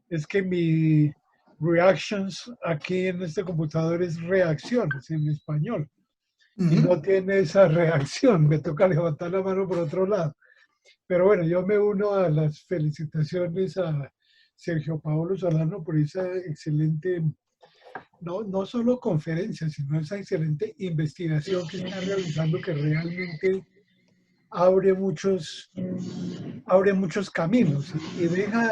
Es que mi reactions aquí en este computador es reacciones en español. Y no tiene esa reacción. Me toca levantar la mano por otro lado. Pero bueno, yo me uno a las felicitaciones a Sergio Paolo Solano por esa excelente, no solo conferencia, sino esa excelente investigación que está realizando, que realmente abre muchos caminos y deja,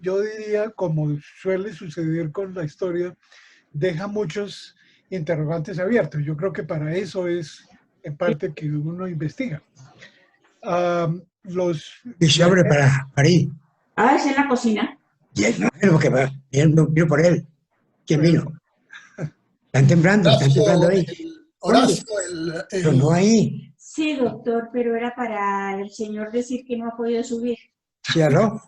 yo diría, como suele suceder con la historia, deja muchos interrogantes abiertos. Yo creo que para eso es en parte que uno investiga. Se abre para París. Ah, es en la cocina. Y es que va, vino por él. ¿Quién vino? Están temblando ahí. Horacio, Pero no ahí. Sí, doctor, pero era para el señor decir que no ha podido subir. ¿Sí, aló?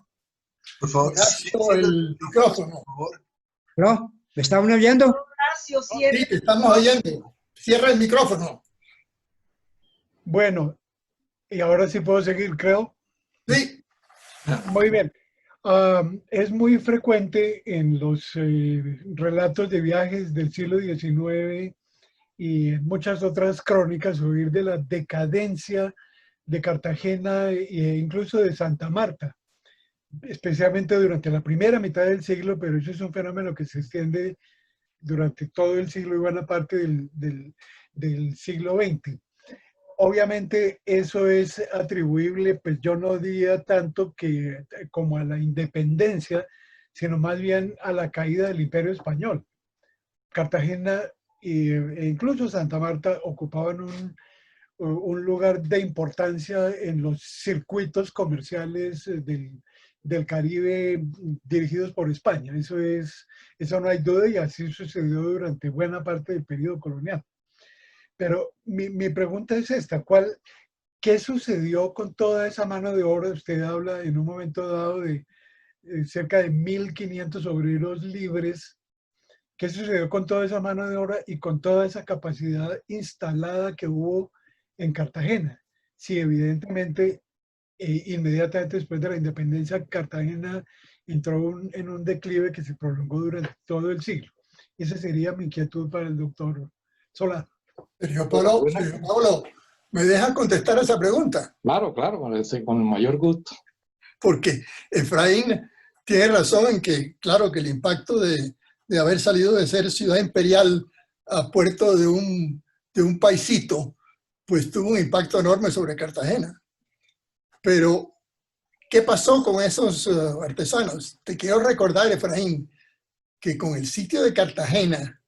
Por favor, Horacio, el micrófono. ¿Aló? ¿Me está uno oyendo? Horacio, cierra. Sí, te estamos oyendo. Cierra el micrófono. Bueno, y ahora sí puedo seguir, creo. Sí. Muy bien. Es muy frecuente en los relatos de viajes del siglo XIX y en muchas otras crónicas oír de la decadencia de Cartagena e incluso de Santa Marta, especialmente durante la primera mitad del siglo, pero eso es un fenómeno que se extiende durante todo el siglo y buena parte del siglo XX. Obviamente eso es atribuible, pues yo no diría tanto que como a la independencia, sino más bien a la caída del Imperio Español. Cartagena e incluso Santa Marta ocupaban un lugar de importancia en los circuitos comerciales del Caribe dirigidos por España. Eso no hay duda y así sucedió durante buena parte del periodo colonial. Pero mi pregunta es esta, ¿qué sucedió con toda esa mano de obra? Usted habla en un momento dado de cerca de 1.500 obreros libres. ¿Qué sucedió con toda esa mano de obra y con toda esa capacidad instalada que hubo en Cartagena? Si evidentemente inmediatamente después de la independencia, Cartagena entró en un declive que se prolongó durante todo el siglo. Esa sería mi inquietud para el doctor Solano. Señor Pablo, ¿me deja contestar esa pregunta? Claro, claro, con el mayor gusto. Porque Efraín tiene razón en que, claro, que el impacto de haber salido de ser ciudad imperial a puerto de un paisito, pues tuvo un impacto enorme sobre Cartagena. Pero, ¿qué pasó con esos artesanos? Te quiero recordar, Efraín, que con el sitio de Cartagena,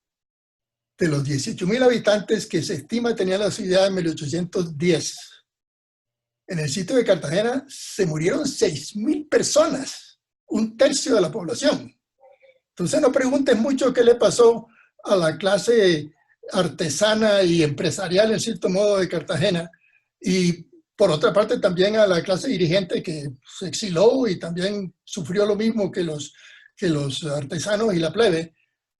de los 18.000 habitantes que se estima tenía la ciudad en 1810, en el sitio de Cartagena se murieron 6.000 personas, un tercio de la población. Entonces no preguntes mucho qué le pasó a la clase artesana y empresarial, en cierto modo, de Cartagena. Y por otra parte también a la clase dirigente que se exiló y también sufrió lo mismo que los artesanos y la plebe.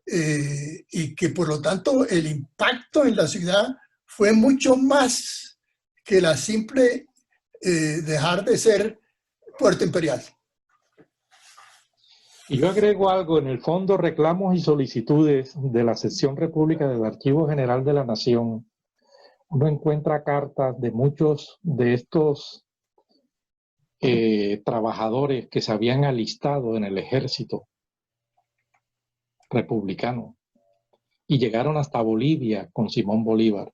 Y que por lo tanto el impacto en la ciudad fue mucho más que la simple dejar de ser puerto imperial. Y yo agrego algo, en el fondo reclamos y solicitudes de la sección República del Archivo General de la Nación, uno encuentra cartas de muchos de estos trabajadores que se habían alistado en el ejército republicano y llegaron hasta Bolivia con Simón Bolívar.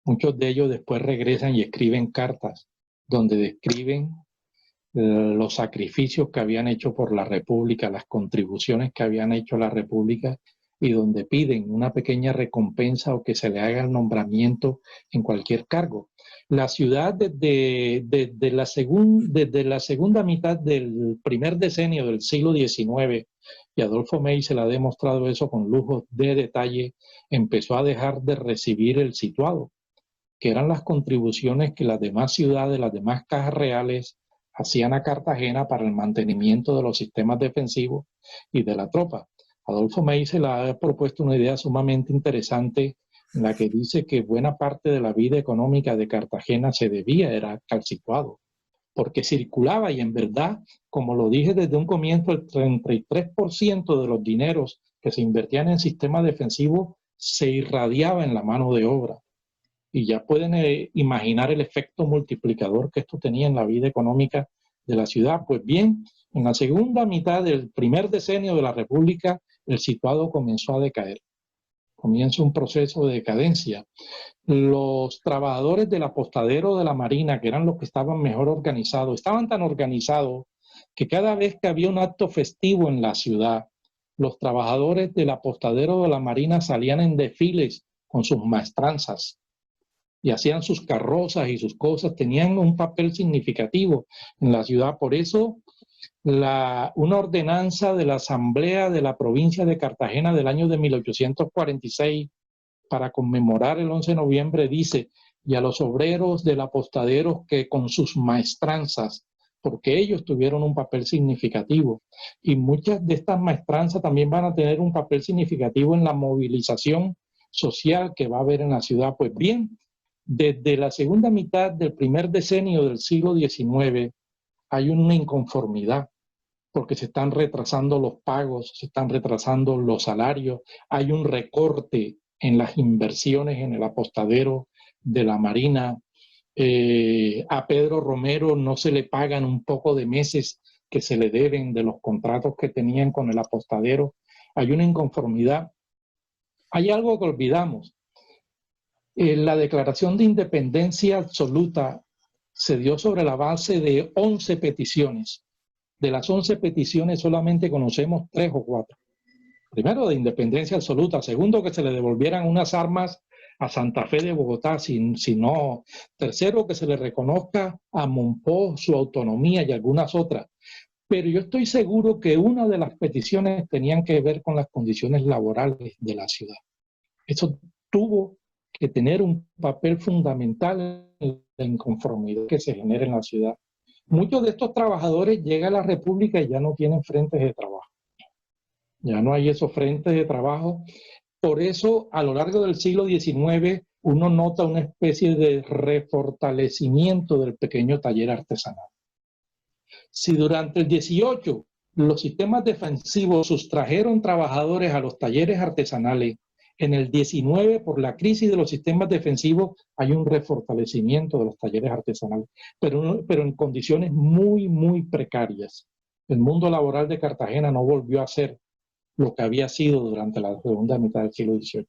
Muchos de ellos después regresan y escriben cartas donde describen los sacrificios que habían hecho por la República, las contribuciones que habían hecho a la República y donde piden una pequeña recompensa o que se le haga el nombramiento en cualquier cargo. La ciudad desde la segunda mitad del primer decenio del siglo XIX, y Adolfo May se le ha demostrado eso con lujo de detalle, empezó a dejar de recibir el situado, que eran las contribuciones que las demás ciudades, las demás cajas reales hacían a Cartagena para el mantenimiento de los sistemas defensivos y de la tropa. Adolfo May se le ha propuesto una idea sumamente interesante en la que dice que buena parte de la vida económica de Cartagena se debía era al situado, porque circulaba y en verdad, como lo dije desde un comienzo, el 33% de los dineros que se invertían en sistemas defensivos se irradiaba en la mano de obra. Y ya pueden imaginar el efecto multiplicador que esto tenía en la vida económica de la ciudad. Pues bien, en la segunda mitad del primer decenio de la República, el situado comenzó a decaer. Comienza un proceso de decadencia. Los trabajadores del apostadero de la Marina, que eran los que estaban mejor organizados, estaban tan organizados que cada vez que había un acto festivo en la ciudad, los trabajadores del apostadero de la Marina salían en desfiles con sus maestranzas y hacían sus carrozas y sus cosas, tenían un papel significativo en la ciudad. Por eso, una ordenanza de la Asamblea de la provincia de Cartagena del año de 1846 para conmemorar el 11 de noviembre dice: y a los obreros del apostadero que con sus maestranzas, porque ellos tuvieron un papel significativo, y muchas de estas maestranzas también van a tener un papel significativo en la movilización social que va a haber en la ciudad. Pues bien, desde la segunda mitad del primer decenio del siglo XIX hay una inconformidad, porque se están retrasando los pagos, se están retrasando los salarios, hay un recorte en las inversiones en el apostadero de la Marina. A Pedro Romero no se le pagan un poco de meses que se le deben de los contratos que tenían con el apostadero. Hay una inconformidad. Hay algo que olvidamos. La declaración de independencia absoluta se dio sobre la base de 11 peticiones. De las 11 peticiones solamente conocemos 3 o 4. Primero, de independencia absoluta. Segundo, que se le devolvieran unas armas a Santa Fe de Bogotá. Sino. Tercero, que se le reconozca a Monpó su autonomía y algunas otras. Pero yo estoy seguro que una de las peticiones tenían que ver con las condiciones laborales de la ciudad. Eso tuvo que tener un papel fundamental en la inconformidad que se genera en la ciudad. Muchos de estos trabajadores llegan a la República y ya no tienen frentes de trabajo. Ya no hay esos frentes de trabajo. Por eso, a lo largo del siglo XIX, uno nota una especie de refortalecimiento del pequeño taller artesanal. Si durante el 18 los sistemas defensivos sustrajeron trabajadores a los talleres artesanales, en el 19, por la crisis de los sistemas defensivos, hay un refortalecimiento de los talleres artesanales, pero en condiciones muy, muy precarias. El mundo laboral de Cartagena no volvió a ser lo que había sido durante la segunda mitad del siglo XVIII.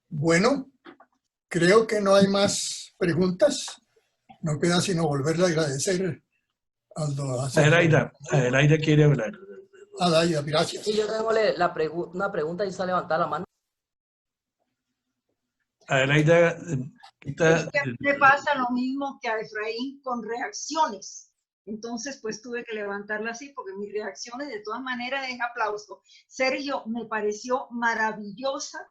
Bueno, creo que no hay más preguntas. No queda sino volverle a agradecer Adelaida quiere hablar. Adelaida, gracias. Sí, yo tengo una pregunta y se ha levantado la mano. Adelaida, es que a mí me pasa lo mismo que a Efraín con reacciones. Entonces, pues tuve que levantarla así porque mis reacciones de todas maneras es aplauso. Sergio, me pareció maravillosa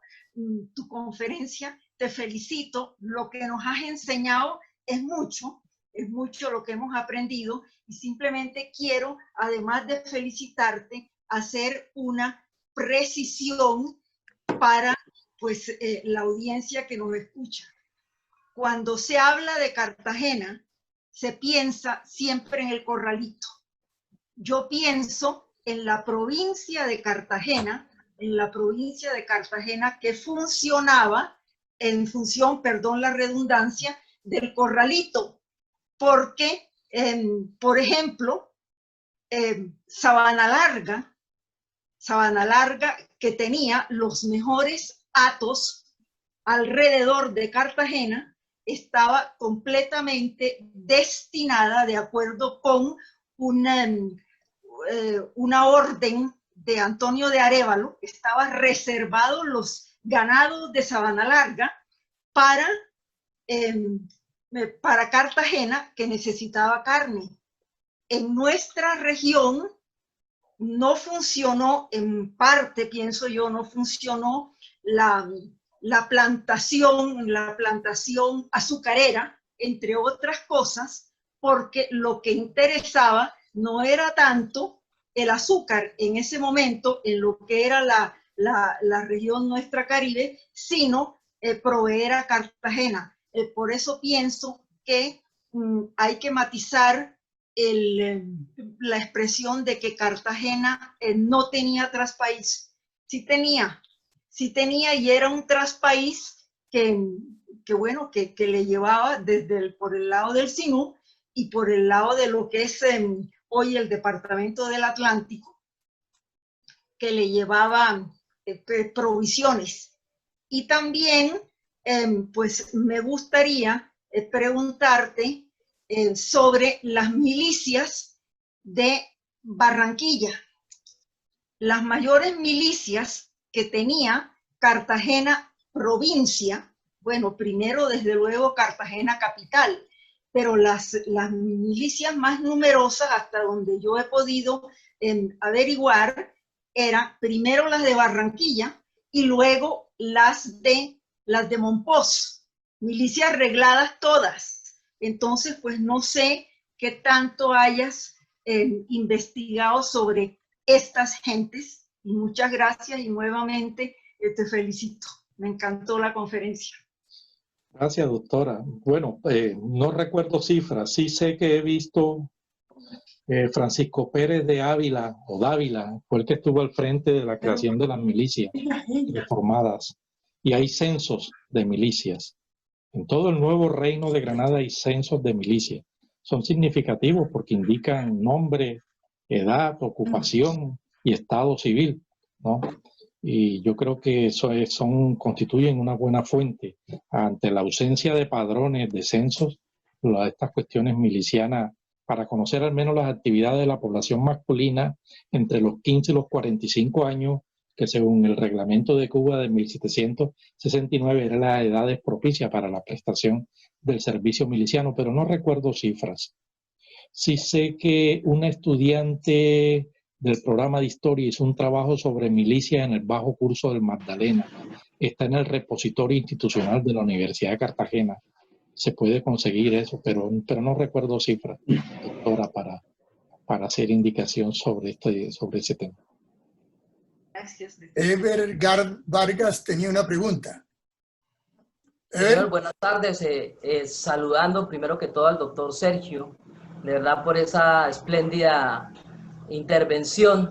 tu conferencia. Te felicito. Lo que nos has enseñado es mucho lo que hemos aprendido y simplemente quiero, además de felicitarte, hacer una precisión para pues la audiencia que nos escucha. Cuando se habla de Cartagena, se piensa siempre en el Corralito. Yo pienso en la provincia de Cartagena, que funcionaba en función, perdón la redundancia, del Corralito. Porque, por ejemplo, Sabana Larga, que tenía los mejores hatos alrededor de Cartagena, estaba completamente destinada, de acuerdo con una orden de Antonio de Arévalo, estaba reservado los ganados de Sabana Larga para Cartagena, que necesitaba carne. En nuestra región no funcionó, en parte, pienso yo, no funcionó la plantación azucarera, entre otras cosas, porque lo que interesaba no era tanto el azúcar en ese momento, en lo que era la región nuestra Caribe, sino proveer a Cartagena. Por eso pienso que hay que matizar la expresión de que Cartagena no tenía traspaís. Sí tenía y era un traspaís que le llevaba por el lado del Sinú y por el lado de lo que es hoy el departamento del Atlántico, que le llevaba provisiones. Y también pues me gustaría preguntarte sobre las milicias de Barranquilla. Las mayores milicias que tenía Cartagena provincia, bueno, primero desde luego Cartagena capital, pero las milicias más numerosas, hasta donde yo he podido averiguar, eran primero las de Barranquilla y luego las de Monpós, milicias arregladas todas. Entonces, pues no sé qué tanto hayas investigado sobre estas gentes. Y muchas gracias y nuevamente te felicito. Me encantó la conferencia. Gracias, doctora. Bueno, no recuerdo cifras. Sí sé que he visto Francisco Pérez de Ávila, o Dávila, fue el que estuvo al frente de la creación de las milicias reformadas. Y hay censos de milicias. En todo el nuevo reino de Granada hay censos de milicias. Son significativos porque indican nombre, edad, ocupación y estado civil, ¿no? Y yo creo que eso constituyen una buena fuente ante la ausencia de padrones, de censos, estas cuestiones milicianas, para conocer al menos las actividades de la población masculina entre los 15 y los 45 años, que según el reglamento de Cuba de 1769 eran las edades propicias para la prestación del servicio miliciano, pero no recuerdo cifras. Sí sé que una estudiante del programa de historia hizo un trabajo sobre milicias en el bajo curso del Magdalena. Está en el repositorio institucional de la Universidad de Cartagena. Se puede conseguir eso, pero no recuerdo cifras, doctora, para hacer indicación sobre ese tema. Gracias. Ever Vargas tenía una pregunta. Señor, buenas tardes. Saludando primero que todo al doctor Sergio, de verdad por esa espléndida intervención.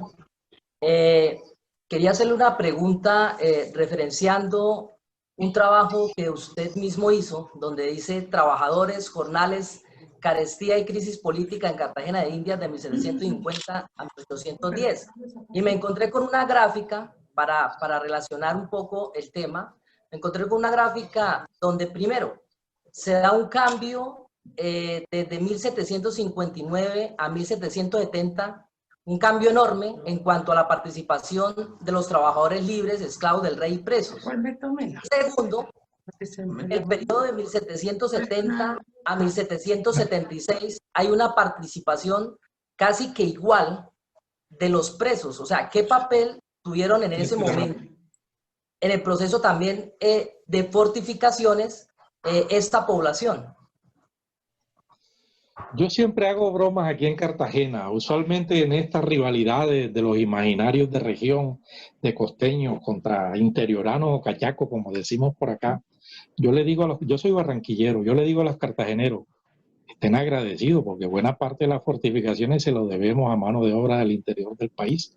Quería hacerle una pregunta referenciando un trabajo que usted mismo hizo, donde dice trabajadores, jornales, carestía y crisis política en Cartagena de Indias de 1750 a 1810. Y me encontré con una gráfica para relacionar un poco el tema. Me encontré con una gráfica donde primero se da un cambio desde 1759 a 1770, un cambio enorme en cuanto a la participación de los trabajadores libres, esclavos del rey y presos. Segundo, el periodo de 1770 a 1776 hay una participación casi que igual de los presos. O sea, ¿qué papel tuvieron en ese momento en el proceso también de fortificaciones esta población? Yo siempre hago bromas aquí en Cartagena, usualmente en estas rivalidades de los imaginarios de región, de costeños contra interioranos o cachacos, como decimos por acá. Yo le digo yo soy barranquillero, yo le digo a los cartageneros, estén agradecidos porque buena parte de las fortificaciones se lo debemos a mano de obra del interior del país.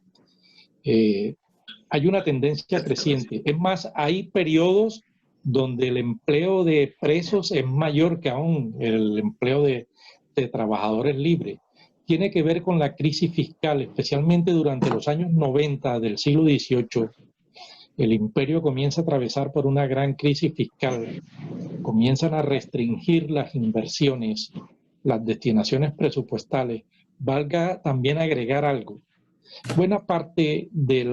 Hay una tendencia creciente. Es más, hay periodos donde el empleo de presos es mayor que aún el empleo de trabajadores libres. Tiene que ver con la crisis fiscal, especialmente durante los años 90 del siglo XVIII. El imperio comienza a atravesar por una gran crisis fiscal. Comienzan a restringir las inversiones, las destinaciones presupuestales. Valga también agregar algo. Buena parte de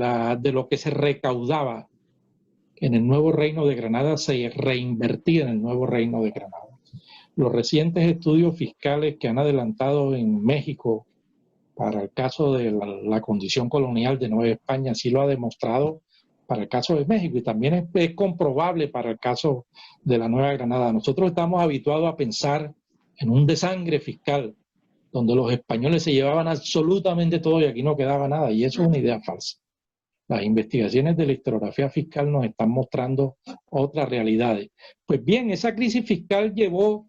lo que se recaudaba en el Nuevo Reino de Granada se reinvertía en el Nuevo Reino de Granada. Los recientes estudios fiscales que han adelantado en México para el caso de la condición colonial de Nueva España sí lo ha demostrado para el caso de México y también es comprobable para el caso de la Nueva Granada. Nosotros estamos habituados a pensar en un desangre fiscal donde los españoles se llevaban absolutamente todo y aquí no quedaba nada, y eso es una idea falsa. Las investigaciones de la historiografía fiscal nos están mostrando otras realidades. Pues bien, esa crisis fiscal llevó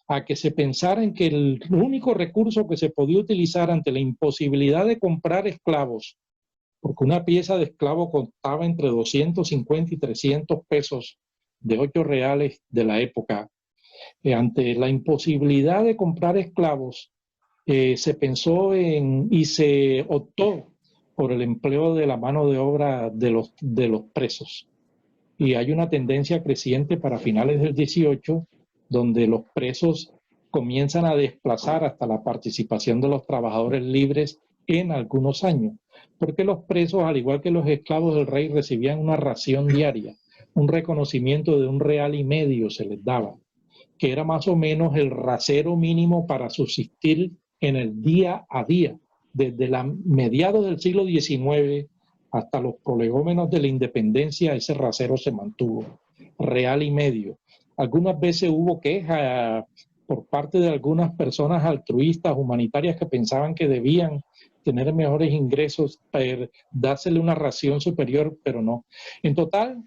a que se pensara en que el único recurso que se podía utilizar ante la imposibilidad de comprar esclavos, porque una pieza de esclavo costaba entre 250 y 300 pesos de 8 reales de la época, ante la imposibilidad de comprar esclavos, se pensó y se optó por el empleo de la mano de obra de los presos. Y hay una tendencia creciente para finales del 18, donde los presos comienzan a desplazar hasta la participación de los trabajadores libres en algunos años, porque los presos, al igual que los esclavos del rey, recibían una ración diaria, un reconocimiento de 1,5 reales se les daba, que era más o menos el rasero mínimo para subsistir en el día a día. Desde mediados del siglo XIX hasta los prolegómenos de la independencia, ese rasero se mantuvo, 1,5 reales. Algunas veces hubo quejas por parte de algunas personas altruistas, humanitarias, que pensaban que debían tener mejores ingresos para dársele una ración superior, pero no. En total,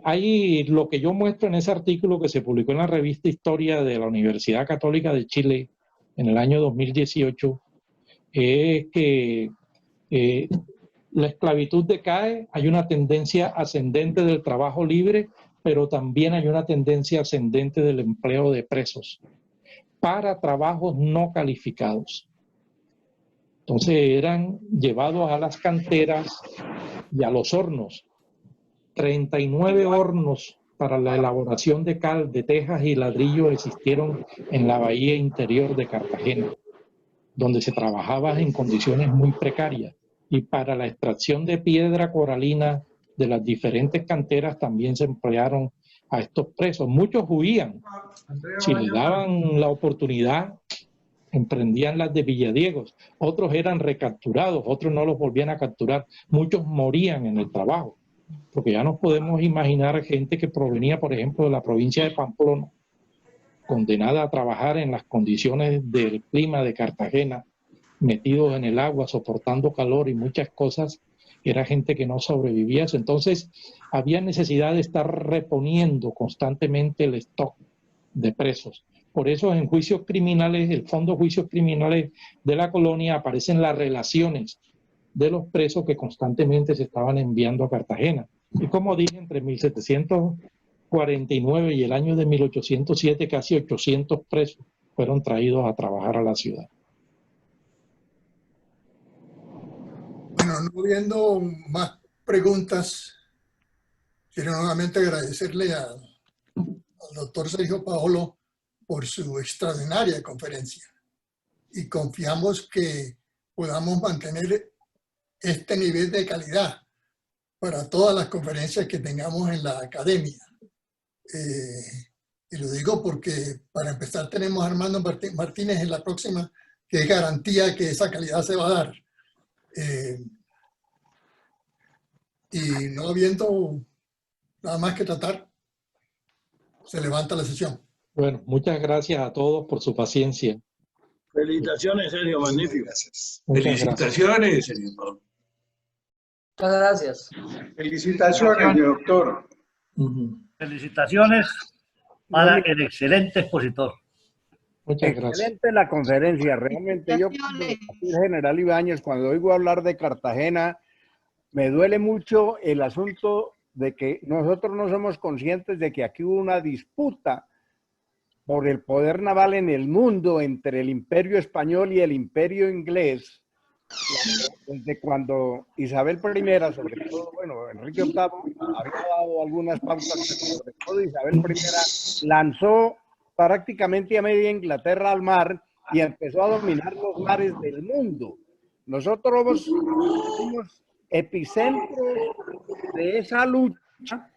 hay lo que yo muestro en ese artículo que se publicó en la revista Historia de la Universidad Católica de Chile en el año 2018, es que la esclavitud decae, hay una tendencia ascendente del trabajo libre, pero también hay una tendencia ascendente del empleo de presos para trabajos no calificados. Entonces eran llevados a las canteras y a los hornos. 39 hornos para la elaboración de cal, de tejas y ladrillos existieron en la bahía interior de Cartagena, donde se trabajaba en condiciones muy precarias. Y para la extracción de piedra coralina de las diferentes canteras también se emplearon a estos presos. Muchos huían. Si les daban la oportunidad, emprendían las de Villadiegos. Otros eran recapturados, otros no los volvían a capturar. Muchos morían en el trabajo, porque ya nos podemos imaginar gente que provenía, por ejemplo, de la provincia de Pamplona, condenada a trabajar en las condiciones del clima de Cartagena, metidos en el agua, soportando calor y muchas cosas, era gente que no sobrevivía. Entonces había necesidad de estar reponiendo constantemente el stock de presos. Por eso en juicios criminales, el Fondo de Juicios Criminales de la colonia, aparecen las relaciones de los presos que constantemente se estaban enviando a Cartagena. Y como dije, entre 1749 y el año de 1807, casi 800 presos fueron traídos a trabajar a la ciudad. Bueno, no viendo más preguntas, quiero nuevamente agradecerle al doctor Sergio Paolo por su extraordinaria conferencia. Y confiamos que podamos mantener este nivel de calidad para todas las conferencias que tengamos en la academia. Y lo digo porque, para empezar, tenemos a Armando Martínez en la próxima, que es garantía que esa calidad se va a dar. Y no habiendo nada más que tratar, se levanta la sesión. Bueno, muchas gracias a todos por su paciencia. Felicitaciones, Sergio, magnífico. Felicitaciones, Sergio Pablo. Muchas gracias. Felicitaciones, doctor. Felicitaciones para el excelente expositor. Muchas gracias. Excelente la conferencia. Realmente yo, el general Ibáñez, cuando oigo hablar de Cartagena, me duele mucho el asunto de que nosotros no somos conscientes de que aquí hubo una disputa por el poder naval en el mundo entre el Imperio Español y el Imperio Inglés, desde cuando Isabel I, sobre todo, bueno, Enrique VIII había dado algunas pautas, pero sobre todo Isabel I lanzó prácticamente a media Inglaterra al mar y empezó a dominar los mares del mundo. Nosotros fuimos epicentros de esa lucha,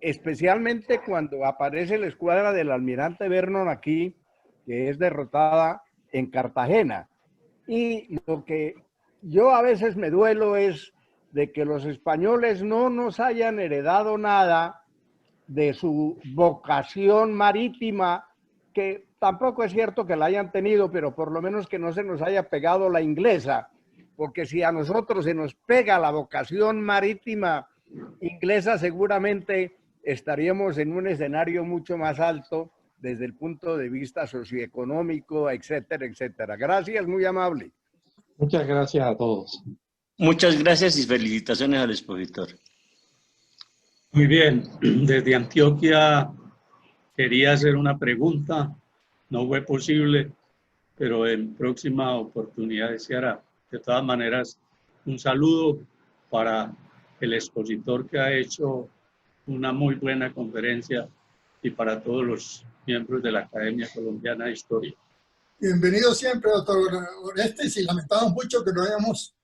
especialmente cuando aparece la escuadra del almirante Vernon aquí, que es derrotada en Cartagena. Y lo que yo a veces me duelo es de que los españoles no nos hayan heredado nada de su vocación marítima, que tampoco es cierto que la hayan tenido, pero por lo menos que no se nos haya pegado la inglesa, porque si a nosotros se nos pega la vocación marítima inglesa, seguramente estaríamos en un escenario mucho más alto desde el punto de vista socioeconómico, etcétera, etcétera. Gracias, muy amable. Muchas gracias a todos. Muchas gracias y felicitaciones al expositor. Muy bien, desde Antioquia quería hacer una pregunta, no fue posible, pero en próxima oportunidad se hará. De todas maneras, un saludo para el expositor que ha hecho una muy buena conferencia y para todos los miembros de la Academia Colombiana de Historia. Bienvenido siempre, doctor Orestes, y lamentamos mucho que no hayamos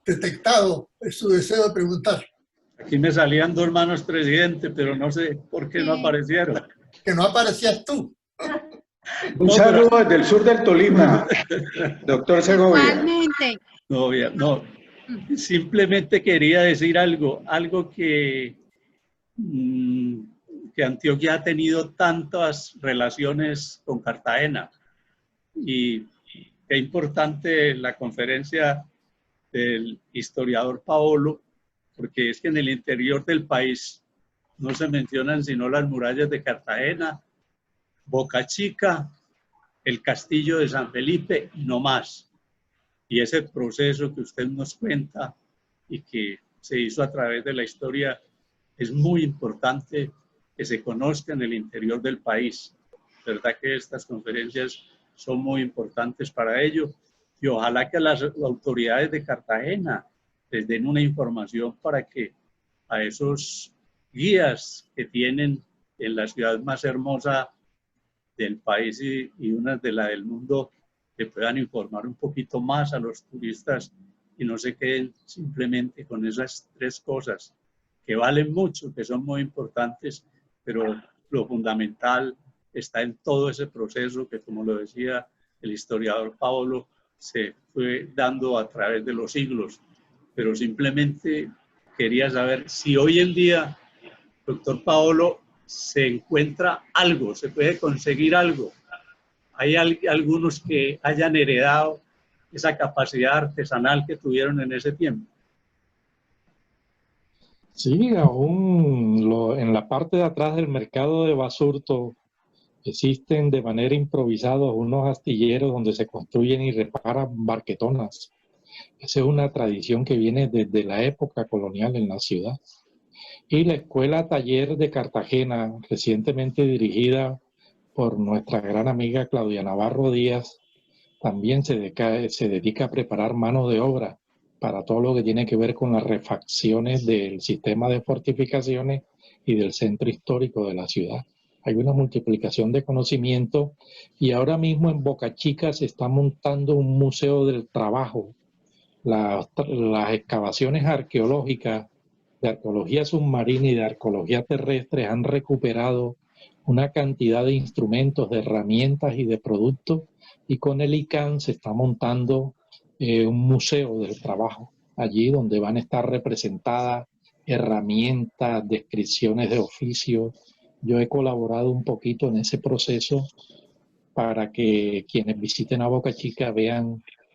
detectado su deseo de preguntar. Aquí me salían dos manos presidente, pero no sé por qué no aparecieron. Que no aparecías tú. Un saludo desde el sur del Tolima, doctor Segovia. No, simplemente quería decir algo que Antioquia ha tenido tantas relaciones con Cartagena y qué importante la conferencia del historiador Paolo, porque es que en el interior del país no se mencionan sino las murallas de Cartagena, Boca Chica, el castillo de San Felipe y no más. Y ese proceso que usted nos cuenta y que se hizo a través de la historia es muy importante que se conozca en el interior del país. ¿Verdad que estas conferencias son muy importantes para ello? Y ojalá que las autoridades de Cartagena les den una información para que a esos guías que tienen en la ciudad más hermosa del país y una de la del mundo, le puedan informar un poquito más a los turistas y no se queden simplemente con esas tres cosas que valen mucho, que son muy importantes, pero lo fundamental está en todo ese proceso que, como lo decía el historiador Paolo, se fue dando a través de los siglos. Pero simplemente quería saber si hoy en día, doctor Paolo, se encuentra algo, se puede conseguir algo. Hay algunos que hayan heredado esa capacidad artesanal que tuvieron en ese tiempo. Sí, aún en la parte de atrás del mercado de Basurto existen de manera improvisada unos astilleros donde se construyen y reparan barquetonas. Esa es una tradición que viene desde la época colonial en la ciudad. Y la Escuela Taller de Cartagena, recientemente dirigida por nuestra gran amiga Claudia Navarro Díaz, también se dedica a preparar mano de obra para todo lo que tiene que ver con las refacciones del sistema de fortificaciones y del centro histórico de la ciudad. Hay una multiplicación de conocimiento y ahora mismo en Boca Chica se está montando un museo del trabajo. Las excavaciones arqueológicas de arqueología submarina y de arqueología terrestre han recuperado una cantidad de instrumentos, de herramientas y de productos, y con el ICANN se está montando un museo del trabajo, allí donde van a estar representadas herramientas, descripciones de oficio. Yo he colaborado un poquito en ese proceso para que quienes visiten a Boca Chica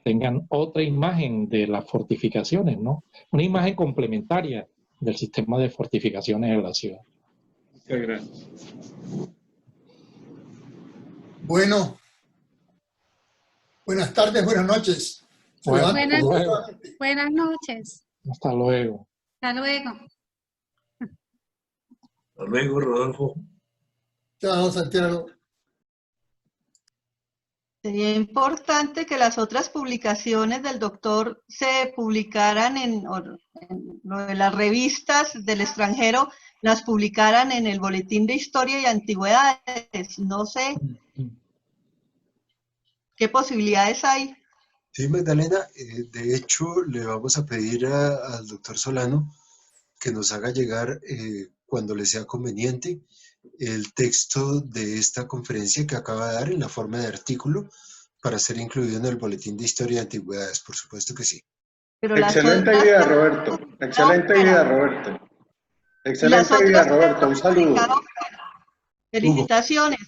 tengan otra imagen de las fortificaciones, ¿no? Una imagen complementaria del sistema de fortificaciones de la ciudad. Muchas gracias. Bueno, buenas tardes, buenas noches. Buenas noches. Hasta luego. Hasta luego. Hasta luego, Rodolfo. Chao, Santiago. Sería importante que las otras publicaciones del doctor se publicaran en lo de las revistas del extranjero, las publicaran en el Boletín de Historia y Antigüedades. No sé qué posibilidades hay. Sí, Magdalena, de hecho le vamos a pedir al doctor Solano que nos haga llegar, cuando le sea conveniente, el texto de esta conferencia que acaba de dar en la forma de artículo para ser incluido en el Boletín de Historia y Antigüedades, por supuesto que sí. Pero excelente idea, Roberto. Excelente idea, Roberto. Excelente idea, Roberto. Un saludo. Felicitaciones.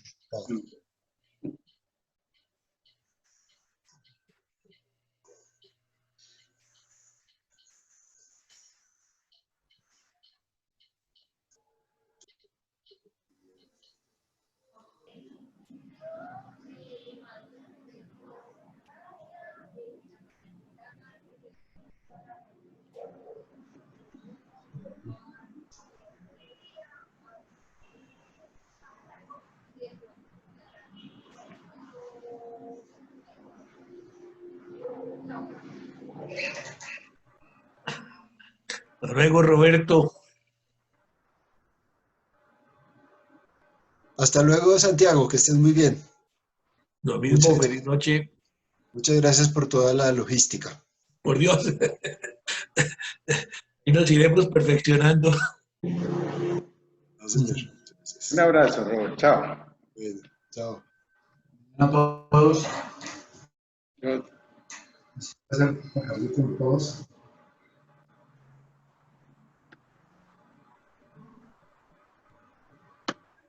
Hasta luego, Roberto. Hasta luego, Santiago, que estés muy bien. Lo mismo, feliz noche. Muchas gracias por toda la logística. Por Dios. Y nos iremos perfeccionando. No, señor. Un abrazo, Robert. Chao. Bueno, chao. A todos. Yo.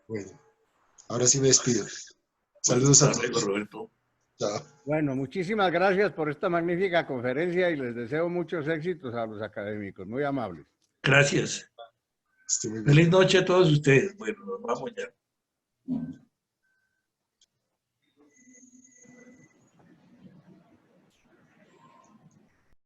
Bueno, ahora sí me despido. Saludos a todos. Roberto. Chao. Bueno, muchísimas gracias por esta magnífica conferencia y les deseo muchos éxitos a los académicos. Muy amables. Gracias. Feliz noche a todos ustedes. Bueno, nos vamos ya.